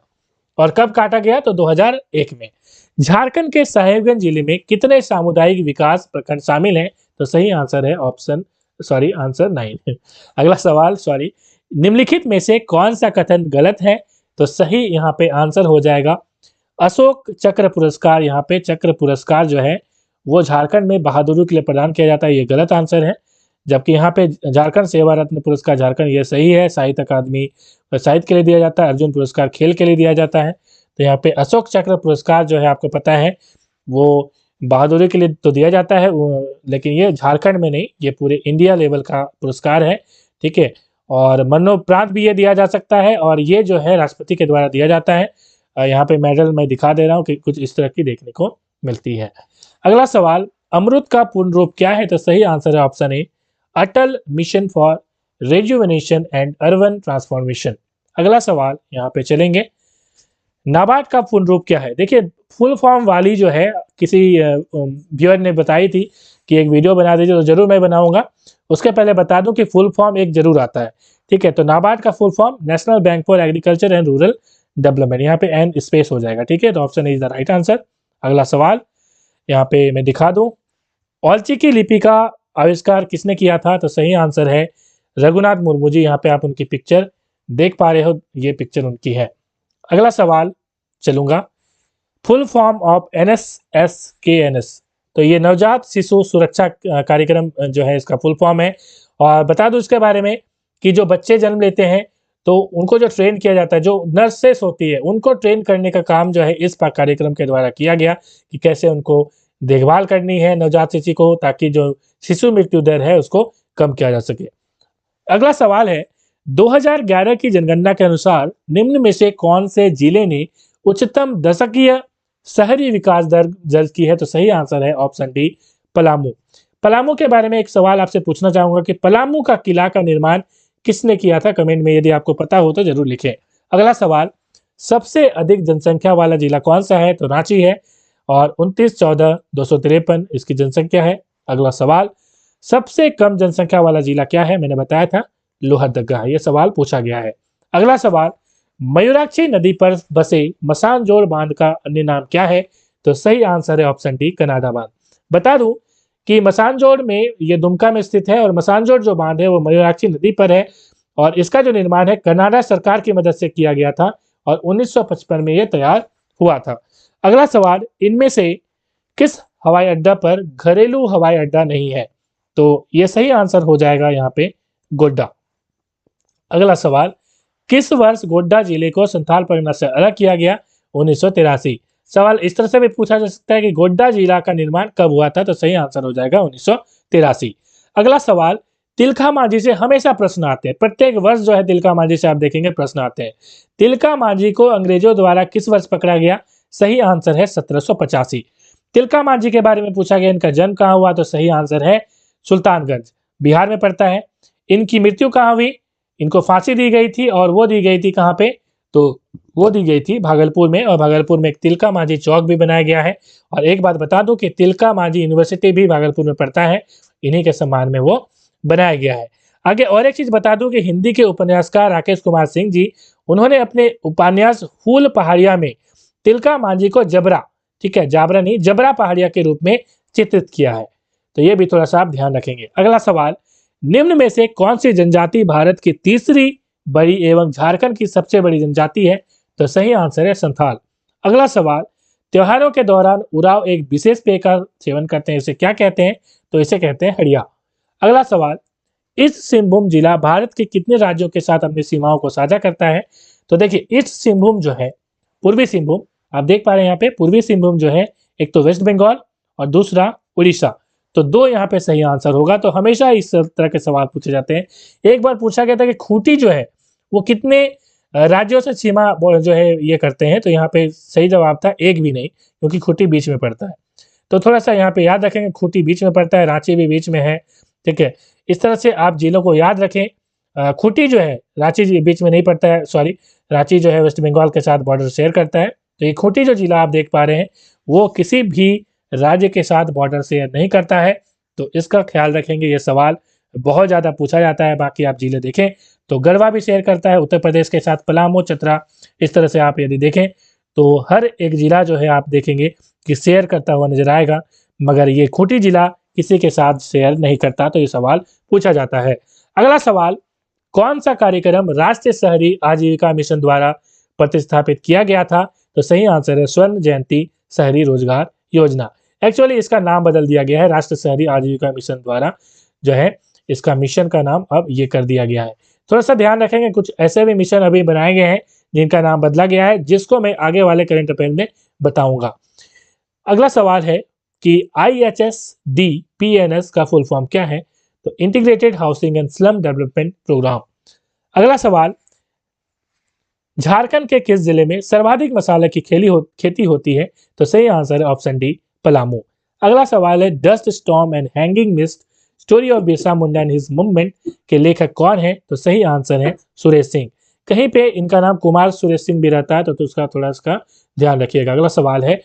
और कब काटा गया? तो 2001 में। झारखंड के साहेबगंज जिले में कितने सामुदायिक विकास प्रखंड शामिल हैं? तो सही आंसर है आंसर 9। अगला सवाल, निम्नलिखित में से कौन सा कथन गलत है? तो सही यहाँ पे आंसर हो जाएगा अशोक चक्र पुरस्कार। यहाँ पे चक्र पुरस्कार जो है वो झारखंड में बहादुरी के लिए प्रदान किया जाता है, ये गलत आंसर है। जबकि यहाँ पे झारखंड सेवा रत्न पुरस्कार झारखंड, ये सही है। साहित्य अकादमी साहित्य के लिए दिया जाता है, अर्जुन पुरस्कार खेल के लिए दिया जाता है। तो यहाँ पे अशोक चक्र पुरस्कार जो है आपको पता है वो बहादुरी के लिए तो दिया जाता है, लेकिन ये झारखंड में नहीं, ये पूरे इंडिया लेवल का पुरस्कार है। ठीक है, और मरणोपरांत भी ये दिया जा सकता है, और ये जो है राष्ट्रपति के द्वारा दिया जाता है। यहाँ पे मेडल मैं दिखा दे रहा हूँ कि कुछ इस तरह की देखने को मिलती है। अगला सवाल, अमृत का पूर्ण रूप क्या है? तो सही आंसर है option A, Atal mission for rejuvenation and urban transformation. अगला सवाल यहाँ पे चलेंगे, नाबार्ड का पूर्ण रूप क्या है? देखिए, फुल फॉर्म वाली जो है किसी व्यूअर ने बताई थी कि एक वीडियो बना दीजिए, तो जरूर मैं बनाऊंगा। उसके पहले बता दूं कि फुल फॉर्म एक जरूर आता है। ठीक है, तो नाबार्ड का full form national bank for agriculture and rural development, यहाँ पे एन स्पेस हो जाएगा। ठीक है, तो option is the right answer. अगला सवाल यहाँ पे मैं दिखा दूं, औलचिकी लिपि का आविष्कार किसने किया था? तो सही आंसर है रघुनाथ मुर्मू जी। यहाँ पे आप उनकी पिक्चर देख पा रहे हो, ये पिक्चर उनकी है। अगला सवाल चलूंगा, फुल फॉर्म ऑफ NSSKNS, तो ये नवजात शिशु सुरक्षा कार्यक्रम जो है इसका फुल फॉर्म है। और बता दूं इसके बारे में कि जो बच्चे जन्म लेते हैं तो उनको जो ट्रेन किया जाता है, जो नर्सेस होती है उनको ट्रेन करने का काम जो है इस कार्यक्रम के द्वारा किया गया कि कैसे उनको देखभाल करनी है नवजात शिशु को, ताकि जो शिशु मृत्यु दर है उसको कम किया जा सके। अगला सवाल है, 2011 की जनगणना के अनुसार निम्न में से कौन से जिले ने उच्चतम दशकीय शहरी विकास दर दर्ज की है? तो सही आंसर है ऑप्शन डी, पलामू। पलामू के बारे में एक सवाल आपसे पूछना चाहूंगा कि पलामू का किला का निर्माण किसने किया था? कमेंट में यदि आपको पता हो तो जरूर लिखें। अगला सवाल, सबसे अधिक जनसंख्या वाला जिला कौन सा है? तो रांची है, और 29,14,253 इसकी जनसंख्या है। अगला सवाल, सबसे कम जनसंख्या वाला जिला क्या है? मैंने बताया था लोहरदगा, ये सवाल पूछा गया है। अगला सवाल, मयूराक्षी नदी पर बसे मसानजोड़ बांध का अन्य नाम क्या है? तो सही आंसर है ऑप्शन डी, कनाडा बांध। बता दूं कि मसानजोड़ में ये दुमका में स्थित है, और मसानजोड़ जो बांध है वो मयूराक्षी नदी पर है, और इसका जो निर्माण है कनाडा सरकार की मदद से किया गया था, और 1955 में ये तैयार हुआ था। अगला सवाल, इनमें से किस हवाई अड्डा पर घरेलू हवाई अड्डा नहीं है? तो ये सही आंसर हो जाएगा यहाँ पे गोड्डा। अगला सवाल, किस वर्ष गोड्डा जिले को संथाल परगना से अलग किया गया? 1983। सवाल इस तरह से भी पूछा जा सकता है कि गोड्डा जिला का निर्माण कब हुआ था? तो सही आंसर हो जाएगा 1983। अगला सवाल, तिलका मांझी से हमेशा प्रश्न आते हैं, प्रत्येक वर्ष जो है तिलका मांझी से आप देखेंगे प्रश्न आते हैं। तिलका मांझी को अंग्रेजों द्वारा किस वर्ष पकड़ा गया? सही आंसर है 1785। तिलका मांझी के बारे में पूछा गया, इनका जन्म कहाँ हुआ? तो सही आंसर है सुल्तानगंज, बिहार में पड़ता है। इनकी मृत्यु कहाँ हुई? इनको फांसी दी गई थी, और वो दी गई थी कहाँ पे? तो वो दी गई थी भागलपुर में, और भागलपुर में एक तिलका मांझी चौक भी बनाया गया है। और एक बात बता दूं कि तिलका मांझी यूनिवर्सिटी भी भागलपुर में पड़ता है, इन्हीं के सम्मान में वो बनाया गया है। आगे और एक चीज बता दूं कि हिंदी के उपन्यासकार राकेश कुमार सिंह जी, उन्होंने अपने उपन्यास फूल पहाड़िया में तिलका मांझी को जबरा, ठीक है, जाबरा नहीं, जबरा पहाड़िया के रूप में चित्रित किया है। तो ये भी थोड़ा सा आप ध्यान रखेंगे। अगला सवाल, निम्न में से कौन सी जनजाति भारत की तीसरी बड़ी एवं झारखंड की सबसे बड़ी जनजाति है? तो सही आंसर है संथाल। अगला सवाल, त्योहारों के दौरान उराव एक विशेष पेय का सेवन करते हैं, इसे क्या कहते हैं? तो इसे कहते हैं हड़िया। अगला सवाल, ईस्ट सिंहभूम जिला भारत के कितने राज्यों के साथ अपनी सीमाओं को साझा करता है? तो देखिए, ईस्ट सिंहभूम जो है, पूर्वी सिंहभूम, आप देख पा रहे हैं यहाँ पे पूर्वी सिंहभूम जो है, एक तो वेस्ट बंगाल और दूसरा उड़ीसा, तो दो यहाँ पे सही आंसर होगा। तो हमेशा इस तरह के सवाल पूछे जाते हैं। एक बार पूछा गया था कि खूंटी जो है वो कितने राज्यों से सीमा जो है ये करते हैं, तो यहाँ पे सही जवाब था एक भी नहीं, क्योंकि खूंटी बीच में पड़ता है। तो थोड़ा सा यहाँ पे याद रखेंगे, खूंटी बीच में पड़ता है, रांची भी बीच में है, ठीक है। इस तरह से आप जिलों को याद रखें। खूंटी जो है रांची बीच में नहीं पड़ता है, सॉरी, रांची जो है वेस्ट बंगाल के साथ बॉर्डर शेयर करता है। तो ये खूंटी जो जिला आप देख पा रहे हैं वो किसी भी राज्य के साथ बॉर्डर शेयर नहीं करता है, तो इसका ख्याल रखेंगे। ये सवाल बहुत ज़्यादा पूछा जाता है। बाकी आप जिले देखें तो गढ़वा भी शेयर करता है उत्तर प्रदेश के साथ, पलामू, चतरा, इस तरह से आप यदि देखें तो हर एक जिला जो है आप देखेंगे कि शेयर करता हुआ नजर आएगा, मगर ये खूंटी जिला किसी के साथ शेयर नहीं करता। तो ये सवाल पूछा जाता है। अगला सवाल, कौन सा कार्यक्रम राष्ट्रीय शहरी आजीविका मिशन द्वारा प्रतिस्थापित किया गया था? तो सही आंसर है स्वर्ण जयंती शहरी रोजगार योजना। एक्चुअली इसका नाम बदल दिया गया है, राष्ट्रीय शहरी आजीविका मिशन द्वारा जो है इसका मिशन का नाम अब ये कर दिया गया है। थोड़ा सा ध्यान रखेंगे, कुछ ऐसे भी मिशन अभी बनाए गए हैं जिनका नाम बदला गया है, जिसको मैं आगे वाले करंट अफेयर में बताऊंगा। अगला सवाल है कि IHSD-PNS का फुल फॉर्म क्या है? तो integrated housing and slum development programme. अगला सवाल, झारखंड के किस जिले में सर्वाधिक मसाले की खेती होती है? तो सही आंसर है ऑप्शन डी, पलामू। अगला सवाल है, dust storm and hanging mist story of Birsa Munda and his movement के लेखक कौन है? तो सही आंसर है सुरेश सिंह। कहीं पे इनका नाम कुमार सुरेश सिंह भी रहता है, तो उसका थोड़ा इसका ध्यान रखिएगा। अगला सवाल है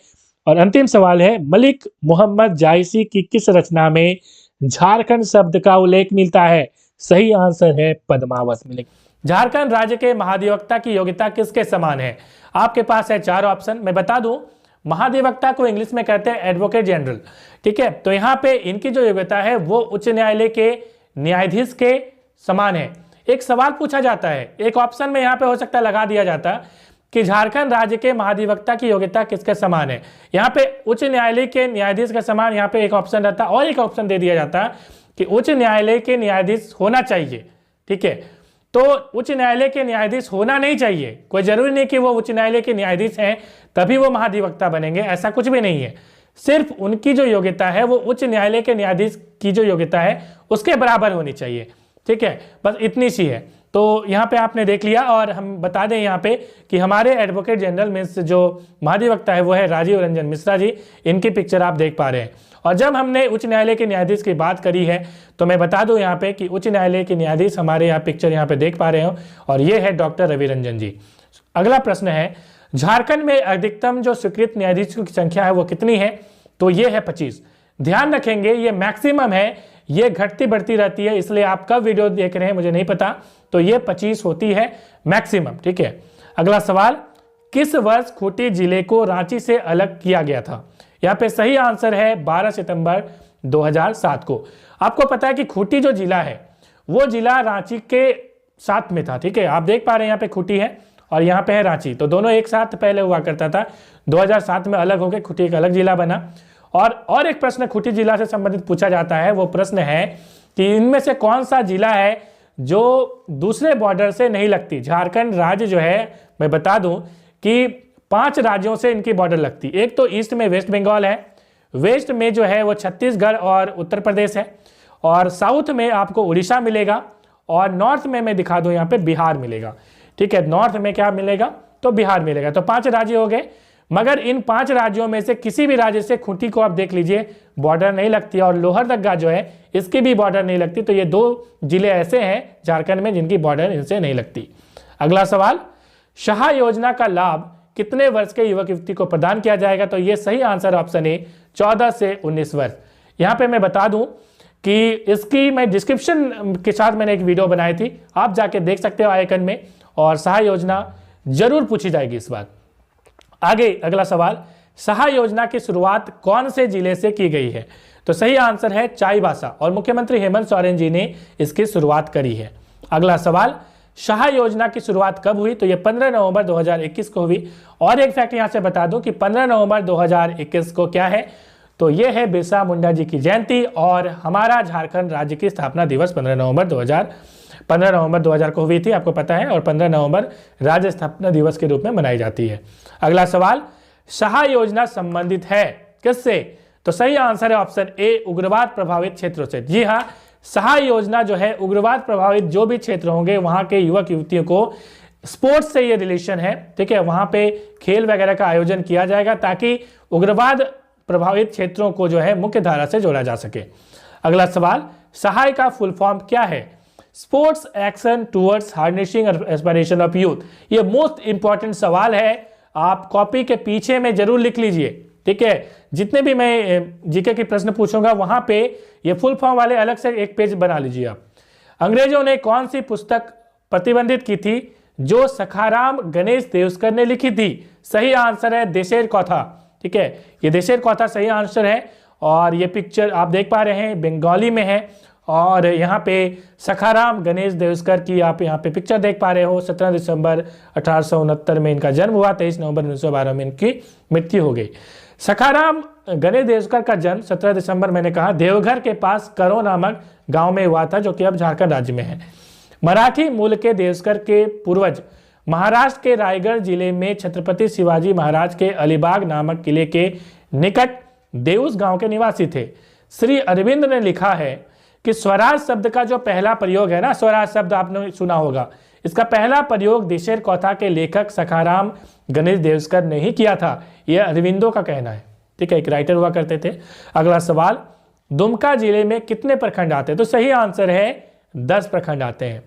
और अंतिम सवाल है, मलिक मोहम्मद जायसी की किस रचना में झारखंड शब्द का उल्लेख मिलता है? सही आंसर है पद्मावत। मिलेगा। झारखंड राज्य के महाधिवक्ता की योग्यता किसके समान है? आपके पास है चार ऑप्शन, मैं बता दूं, महाधिवक्ता को इंग्लिश में कहते हैं एडवोकेट जनरल, ठीक है। तो यहाँ पे इनकी जो योग्यता है वो उच्च न्यायालय के न्यायाधीश के समान है। एक सवाल पूछा जाता है, एक ऑप्शन में यहाँ पे हो सकता है लगा दिया जाता कि झारखंड राज्य के महाधिवक्ता की योग्यता किसके समान है। यहाँ पे उच्च न्यायालय के न्यायाधीश के समान यहाँ पे एक ऑप्शन रहता, और एक ऑप्शन दे दिया जाता कि उच्च न्यायालय के न्यायाधीश होना चाहिए, ठीक है। तो उच्च न्यायालय के न्यायाधीश होना नहीं चाहिए, कोई जरूरी नहीं कि वो उच्च न्यायालय के न्यायाधीश हैं तभी वो महाधिवक्ता बनेंगे, ऐसा कुछ भी नहीं है। सिर्फ उनकी जो योग्यता है वो उच्च न्यायालय के न्यायाधीश की जो योग्यता है उसके बराबर होनी चाहिए, ठीक है, बस इतनी सी है। तो यहाँ पे आपने देख लिया। और हम बता दें यहाँ पे कि हमारे एडवोकेट जनरल में जो महाधिवक्ता है वो है राजीव रंजन मिश्रा जी, इनकी पिक्चर आप देख पा रहे हैं। और जब हमने उच्च न्यायालय के न्यायाधीश की बात करी है तो मैं बता दूं यहाँ पे कि उच्च न्यायालय के न्यायाधीश हमारे यहाँ पिक्चर यहाँ पे देख पा रहे हो, और ये है डॉक्टर रवि रंजन जी। अगला प्रश्न है, झारखंड में अधिकतम जो स्वीकृत न्यायाधीशों की संख्या है वो कितनी है? तो ये है 25। ध्यान रखेंगे ये मैक्सिमम है, ये घटती बढ़ती रहती है, इसलिए आप कब वीडियो देख रहे हैं मुझे नहीं पता, तो ये 25 होती है मैक्सिमम, ठीक है। अगला सवाल, किस वर्ष खूंटी जिले को रांची से अलग किया गया था? यहाँ पे सही आंसर है 12 सितंबर 2007 को। आपको पता है कि खूंटी जो जिला है वो जिला रांची के साथ में था, ठीक है। आप देख पा रहे हैं यहाँ पे खूंटी है और यहाँ पे है रांची, तो दोनों एक साथ पहले हुआ करता था। 2007 में अलग होकर खूंटी एक अलग जिला बना। और एक प्रश्न खूंटी जिला से संबंधित पूछा जाता है, वो प्रश्न है कि इनमें से कौन सा जिला है जो दूसरे बॉर्डर से नहीं लगती। झारखंड राज्य जो है, मैं बता दूं कि 5 राज्यों से इनकी बॉर्डर लगती। एक तो ईस्ट में वेस्ट बंगाल है, वेस्ट में जो है वो छत्तीसगढ़ और उत्तर प्रदेश है, और साउथ में आपको उड़ीसा मिलेगा, और नॉर्थ में मैं दिखा दूं यहाँ पे बिहार मिलेगा। ठीक है, नॉर्थ में क्या मिलेगा, तो बिहार मिलेगा। तो 5 राज्य हो गए, मगर इन 5 राज्यों में से किसी भी राज्य से खूंटी को आप देख लीजिए बॉर्डर नहीं लगती, और लोहरदगा जो है इसकी भी बॉर्डर नहीं लगती। तो ये 2 जिले ऐसे हैं झारखंड में जिनकी बॉर्डर इनसे नहीं लगती। अगला सवाल, शाह योजना का लाभ कितने वर्ष के युवक युवती को प्रदान किया जाएगा, तो ये सही आंसर ऑप्शन ए 14 से 19 वर्ष। यहाँ पे मैं बता दूं कि इसकी मैं डिस्क्रिप्शन के साथ मैंने एक वीडियो बनाई थी, आप जाके देख सकते हो आइकन में, और शाह योजना जरूर पूछी जाएगी इस बार। आगे अगला सवाल, शाह योजना की शुरुआत कौन से जिले से की गई है, तो सही आंसर है चाईबासा, और मुख्यमंत्री हेमंत सोरेन जी ने इसकी शुरुआत करी है। अगला सवाल, शाह योजना की शुरुआत कब हुई, तो ये 15 नवंबर 2021 को हुई। और एक फैक्ट यहां से बता दूं कि 15 नवंबर 2021 को क्या है, तो ये है बिरसा मुंडा जी की जयंती, और हमारा झारखंड राज्य की स्थापना दिवस 15 नवंबर 2000 को हुई थी, आपको पता है, और 15 नवंबर राज्य स्थापना दिवस के रूप में मनाई जाती है। अगला सवाल, शाह योजना संबंधित है किससे, तो सही आंसर है ऑप्शन ए उग्रवाद प्रभावित क्षेत्रों से। जी हाँ, शाह योजना जो है उग्रवाद प्रभावित जो भी क्षेत्र होंगे वहां के युवक युवतियों को स्पोर्ट्स से ये रिलेशन है। ठीक है, वहां पे खेल वगैरह का आयोजन किया जाएगा ताकि उग्रवाद प्रभावित क्षेत्रों को जो है मुख्य धारा से जोड़ा जा सके। अगला सवाल, सहाय का फुल फॉर्म क्या है, sports action towards harnessing aspiration of youth. ये मोस्ट इंपॉर्टेंट सवाल है, आप कॉपी के पीछे में जरूर लिख लीजिए। ठीक है, जितने भी मैं जीके के प्रश्न पूछूंगा वहां पे ये फुल फॉर्म वाले अलग से एक पेज बना लीजिए आप। अंग्रेजों ने कौन सी पुस्तक प्रतिबंधित की थी, जो सखाराम गणेश देवस्कर ने लिखी थी, सही आंसर है देशेर कथा। ठीक है, ये देशेर कथा सही आंसर है, और ये पिक्चर आप देख पा रहे हैं बंगाली में है, और यहाँ पे सखाराम गणेश देवस्कर की आप यहाँ पे पिक्चर देख पा रहे हो। 17 दिसंबर 1869 में इनका जन्म हुआ, 23 नवंबर 1912 में इनकी मृत्यु हो गई। सखाराम गणेश देवस्कर का जन्म 17 दिसंबर मैंने कहा देवघर के पास करो नामक गांव में हुआ था, जो कि अब झारखंड राज्य में है। मराठी मूल के देवस्कर के पूर्वज महाराष्ट्र के रायगढ़ जिले में छत्रपति शिवाजी महाराज के अलीबाग नामक किले के निकट देउस गांव के निवासी थे। श्री अरविंद ने लिखा है कि स्वराज शब्द का जो पहला प्रयोग है ना, स्वराज शब्द आपने सुना होगा, इसका पहला प्रयोग देशेर कथा के लेखक सखाराम गणेश देवस्कर ने ही किया था, यह अरविंदो का कहना है। ठीक है, एक राइटर हुआ करते थे। अगला सवाल, दुमका जिले में कितने प्रखंड आते हैं, तो सही आंसर है 10 प्रखंड आते हैं।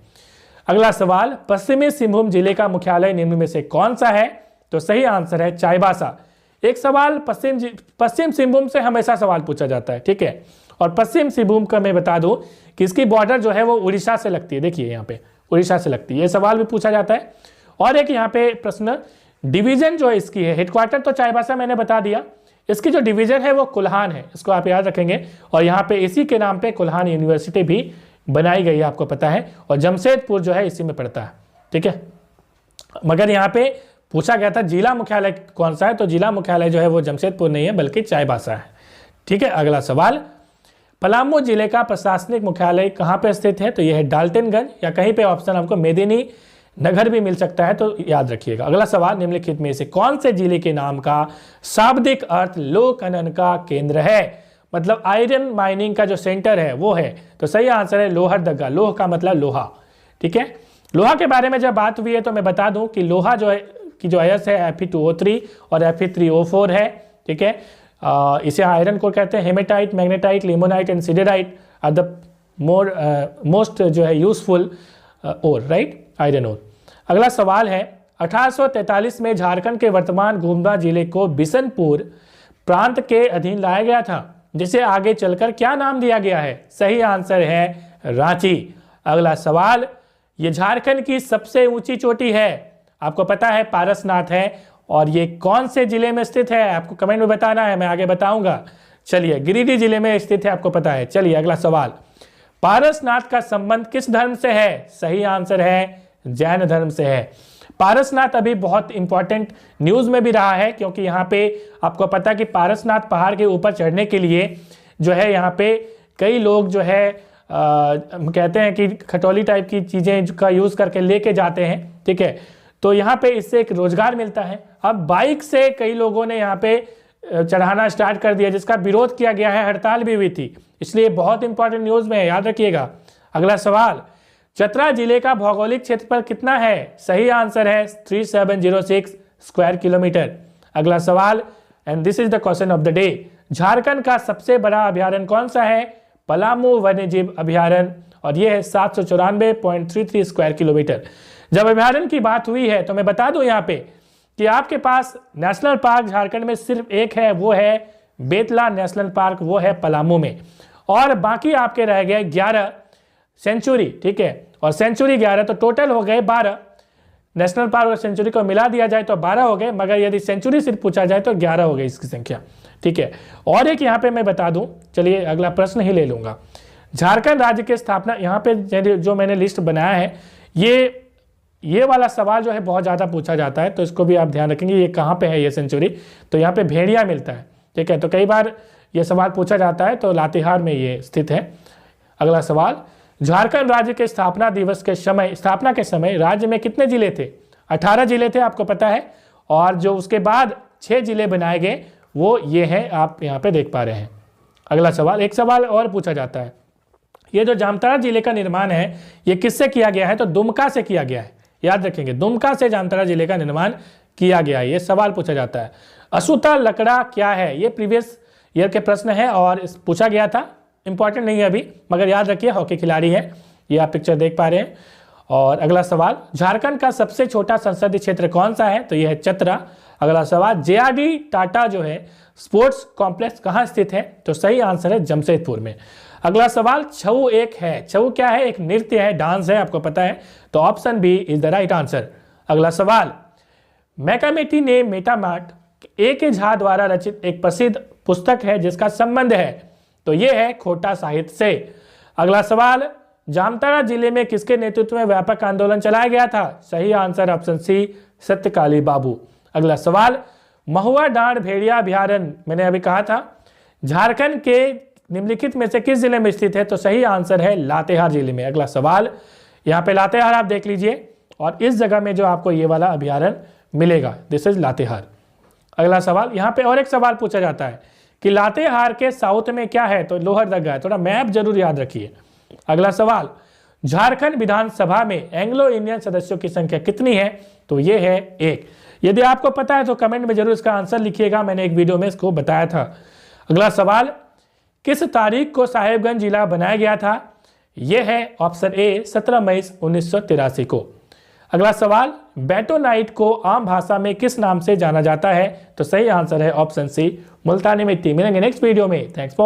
अगला सवाल, पश्चिमी सिंहभूम जिले का मुख्यालय निम्न में से कौन सा है, तो सही आंसर है चाईबासा। एक सवाल पश्चिम सिंहभूम से हमेशा सवाल पूछा जाता है। ठीक है, और पश्चिम सिंहभूम का मैं बता दूं कि इसकी बॉर्डर जो है वो उड़ीसा से लगती है। देखिए यहाँ पे उड़ीसा से लगती है, ये सवाल भी पूछा जाता है। और एक यहाँ पे प्रश्न, डिवीजन जो है इसकी है, हेडक्वार्टर तो चाईबासा मैंने बता दिया, इसकी जो डिवीजन है वो कुल्हान है, इसको आप याद रखेंगे। और यहाँ पे इसी के नाम पे कुल्हान यूनिवर्सिटी भी बनाई गई है, आपको पता है, और जमशेदपुर जो है इसी में पड़ता है। ठीक है, मगर यहाँ पे पूछा गया था जिला मुख्यालय कौन सा है, तो जिला मुख्यालय जो है वो जमशेदपुर नहीं है बल्कि चाईबासा है। ठीक है, अगला सवाल, पलामू जिले का प्रशासनिक मुख्यालय कहाँ पे स्थित है, तो यह है डाल्टनगंज, या कहीं पे ऑप्शन आपको मेदिनी नगर भी मिल सकता है, तो याद रखिएगा। अगला सवाल, निम्नलिखित में से कौन से जिले के नाम का शाब्दिक अर्थ लोह खनन का केंद्र है, मतलब आयरन माइनिंग का जो सेंटर है वो है, तो सही आंसर है लोहरदगा। लोह का मतलब लोहा। ठीक है, लोहा के बारे में जब बात हुई है तो मैं बता दूं कि लोहा जो है की जो अयस्क है Fe2O3 और Fe3O4 है। ठीक है, इसे आयरन कोर कहते हैं। Hematite, magnetite, limonite and siderite are the most जो है useful ore, right, iron ore. अगला सवाल है, 1843 में झारखंड के वर्तमान गुमला जिले को बिशनपुर प्रांत के अधीन लाया गया था, जिसे आगे चलकर क्या नाम दिया गया है, सही आंसर है रांची। अगला सवाल, ये झारखंड की सबसे ऊंची चोटी है, आपको पता है पारसनाथ है, और ये कौन से जिले में स्थित है, आपको कमेंट में बताना है, मैं आगे बताऊंगा। चलिए, गिरिडीह जिले में स्थित है, आपको पता है। चलिए अगला सवाल, पारसनाथ का संबंध किस धर्म से है, सही आंसर है जैन धर्म से है। पारसनाथ अभी बहुत इंपॉर्टेंट न्यूज में भी रहा है, क्योंकि यहाँ पे आपको पता है कि पारसनाथ पहाड़ के ऊपर चढ़ने के लिए जो है यहाँ पे कई लोग जो है हम कहते हैं कि खटोली टाइप की चीज़ें का यूज़ करके लेके जाते हैं, ठीक है। तो यहाँ पे इससे एक रोजगार मिलता है। अब बाइक से कई लोगों ने यहाँ पे चढ़ाना स्टार्ट कर दिया, जिसका विरोध किया गया है, हड़ताल भी हुई थी, इसलिए बहुत इंपॉर्टेंट न्यूज़ में है, याद रखिएगा। अगला सवाल, चतरा जिले का भौगोलिक क्षेत्रफल कितना है? सही आंसर है 3706 स्क्वायर किलोमीटर। अगला सवाल, and this is the question of the day, Jharkhand का सबसे बड़ा अभ्यारण्य कौन सा है? पलामू वन्यजीव अभ्यारण्य, और यह है 794.33 स्क्वायर किलोमीटर। जब अभ्यारण्य की बात हुई है तो मैं बता दूं यहाँ पे कि आपके पास नेशनल पार्क झारखंड में सिर्फ एक है, वो है बेतला नेशनल पार्क, वो है पलामू में, और बाकी आपके रह गए 11 सेंचुरी, ठीक है, और सेंचुरी 11, तो टोटल हो गए 12। नेशनल पार्क और सेंचुरी को मिला दिया जाए तो 12 हो गए, मगर यदि सेंचुरी सिर्फ पूछा जाए तो 11 हो गई इसकी संख्या, ठीक है। और एक यहाँ पे मैं बता दूं, चलिए अगला प्रश्न ही ले लूंगा। झारखंड राज्य की स्थापना, यहाँ पे जो मैंने लिस्ट बनाया है, ये वाला सवाल जो है बहुत ज़्यादा पूछा जाता है, तो इसको भी आप ध्यान रखेंगे। ये कहाँ पे है ये सेंचुरी? तो यहाँ पे भेड़िया मिलता है, ठीक है। तो कई बार ये सवाल पूछा जाता है, तो लातेहार में ये स्थित है। अगला सवाल, झारखंड राज्य के स्थापना दिवस के स्थापना के समय राज्य में कितने जिले थे? 18 जिले थे, आपको पता है, और जो उसके बाद 6 जिले बनाए गए वो ये हैं, आप यहाँ पे देख पा रहे हैं। अगला सवाल, एक सवाल और पूछा जाता है, ये जो जामताड़ा जिले का निर्माण है ये किससे किया गया है? तो दुमका से किया गया है, याद रखेंगे, दुमका से जामताड़ा जिले का निर्माण किया गया है, ये सवाल पूछा जाता है। असूता लकड़ा क्या है? ये प्रीवियस ईयर के प्रश्न है और पूछा गया था, इंपॉर्टेंट नहीं है अभी, मगर याद रखिए हॉकी खिलाड़ी है, ये आप पिक्चर देख पा रहे हैं। और अगला सवाल, झारखंड का सबसे छोटा संसदीय क्षेत्र कौन सा है? तो यह है चतरा। अगला सवाल, जेआरडी टाटा जो है स्पोर्ट्स कॉम्प्लेक्स कहाँ स्थित है? तो सही आंसर है जमशेदपुर में। अगला सवाल, छऊ एक है, छऊ क्या है? एक नृत्य है, डांस है, आपको पता है, तो option B is the right answer. अगला सवाल, मैकामेटी ने मेटामार्ट ए.के. झा द्वारा रचित एक प्रसिद्ध पुस्तक है जिसका संबंध है, तो यह है खोटा साहित्य से। अगला सवाल, जामताड़ा जिले में किसके नेतृत्व में व्यापक आंदोलन चलाया गया था? सही आंसर ऑप्शन सी, सत्यकाली बाबू। अगला सवाल, महुआ डांड भेड़िया अभ्यारण्य, मैंने अभी कहा था, झारखंड के निम्नलिखित में से किस जिले में स्थित है? तो सही आंसर है लातेहार जिले में। अगला सवाल, यहाँ पे लातेहार आप देख लीजिए, और इस जगह में जो आपको ये वाला अभ्यारण्य मिलेगा, दिस इज लातेहार। अगला सवाल, यहाँ पे और एक सवाल पूछा जाता है कि लातेहार के साउथ में क्या है? तो लोहरदगा है, थोड़ा मैप जरूर याद रखिए। अगला सवाल, झारखंड विधानसभा में एंग्लो इंडियन सदस्यों की संख्या कितनी है? तो ये है 1। यदि आपको पता है तो कमेंट में जरूर इसका आंसर लिखिएगा, मैंने एक वीडियो में इसको बताया था। अगला सवाल, किस तारीख को साहेबगंज जिला बनाया गया था? यह है ऑप्शन ए 17 मई 1983 को। अगला सवाल, बेटोनाइट को आम भाषा में किस नाम से जाना जाता है? तो सही आंसर है ऑप्शन सी, मुल्तानी मिट्टी। मिलेंगे नेक्स्ट वीडियो में, थैंक्स फॉर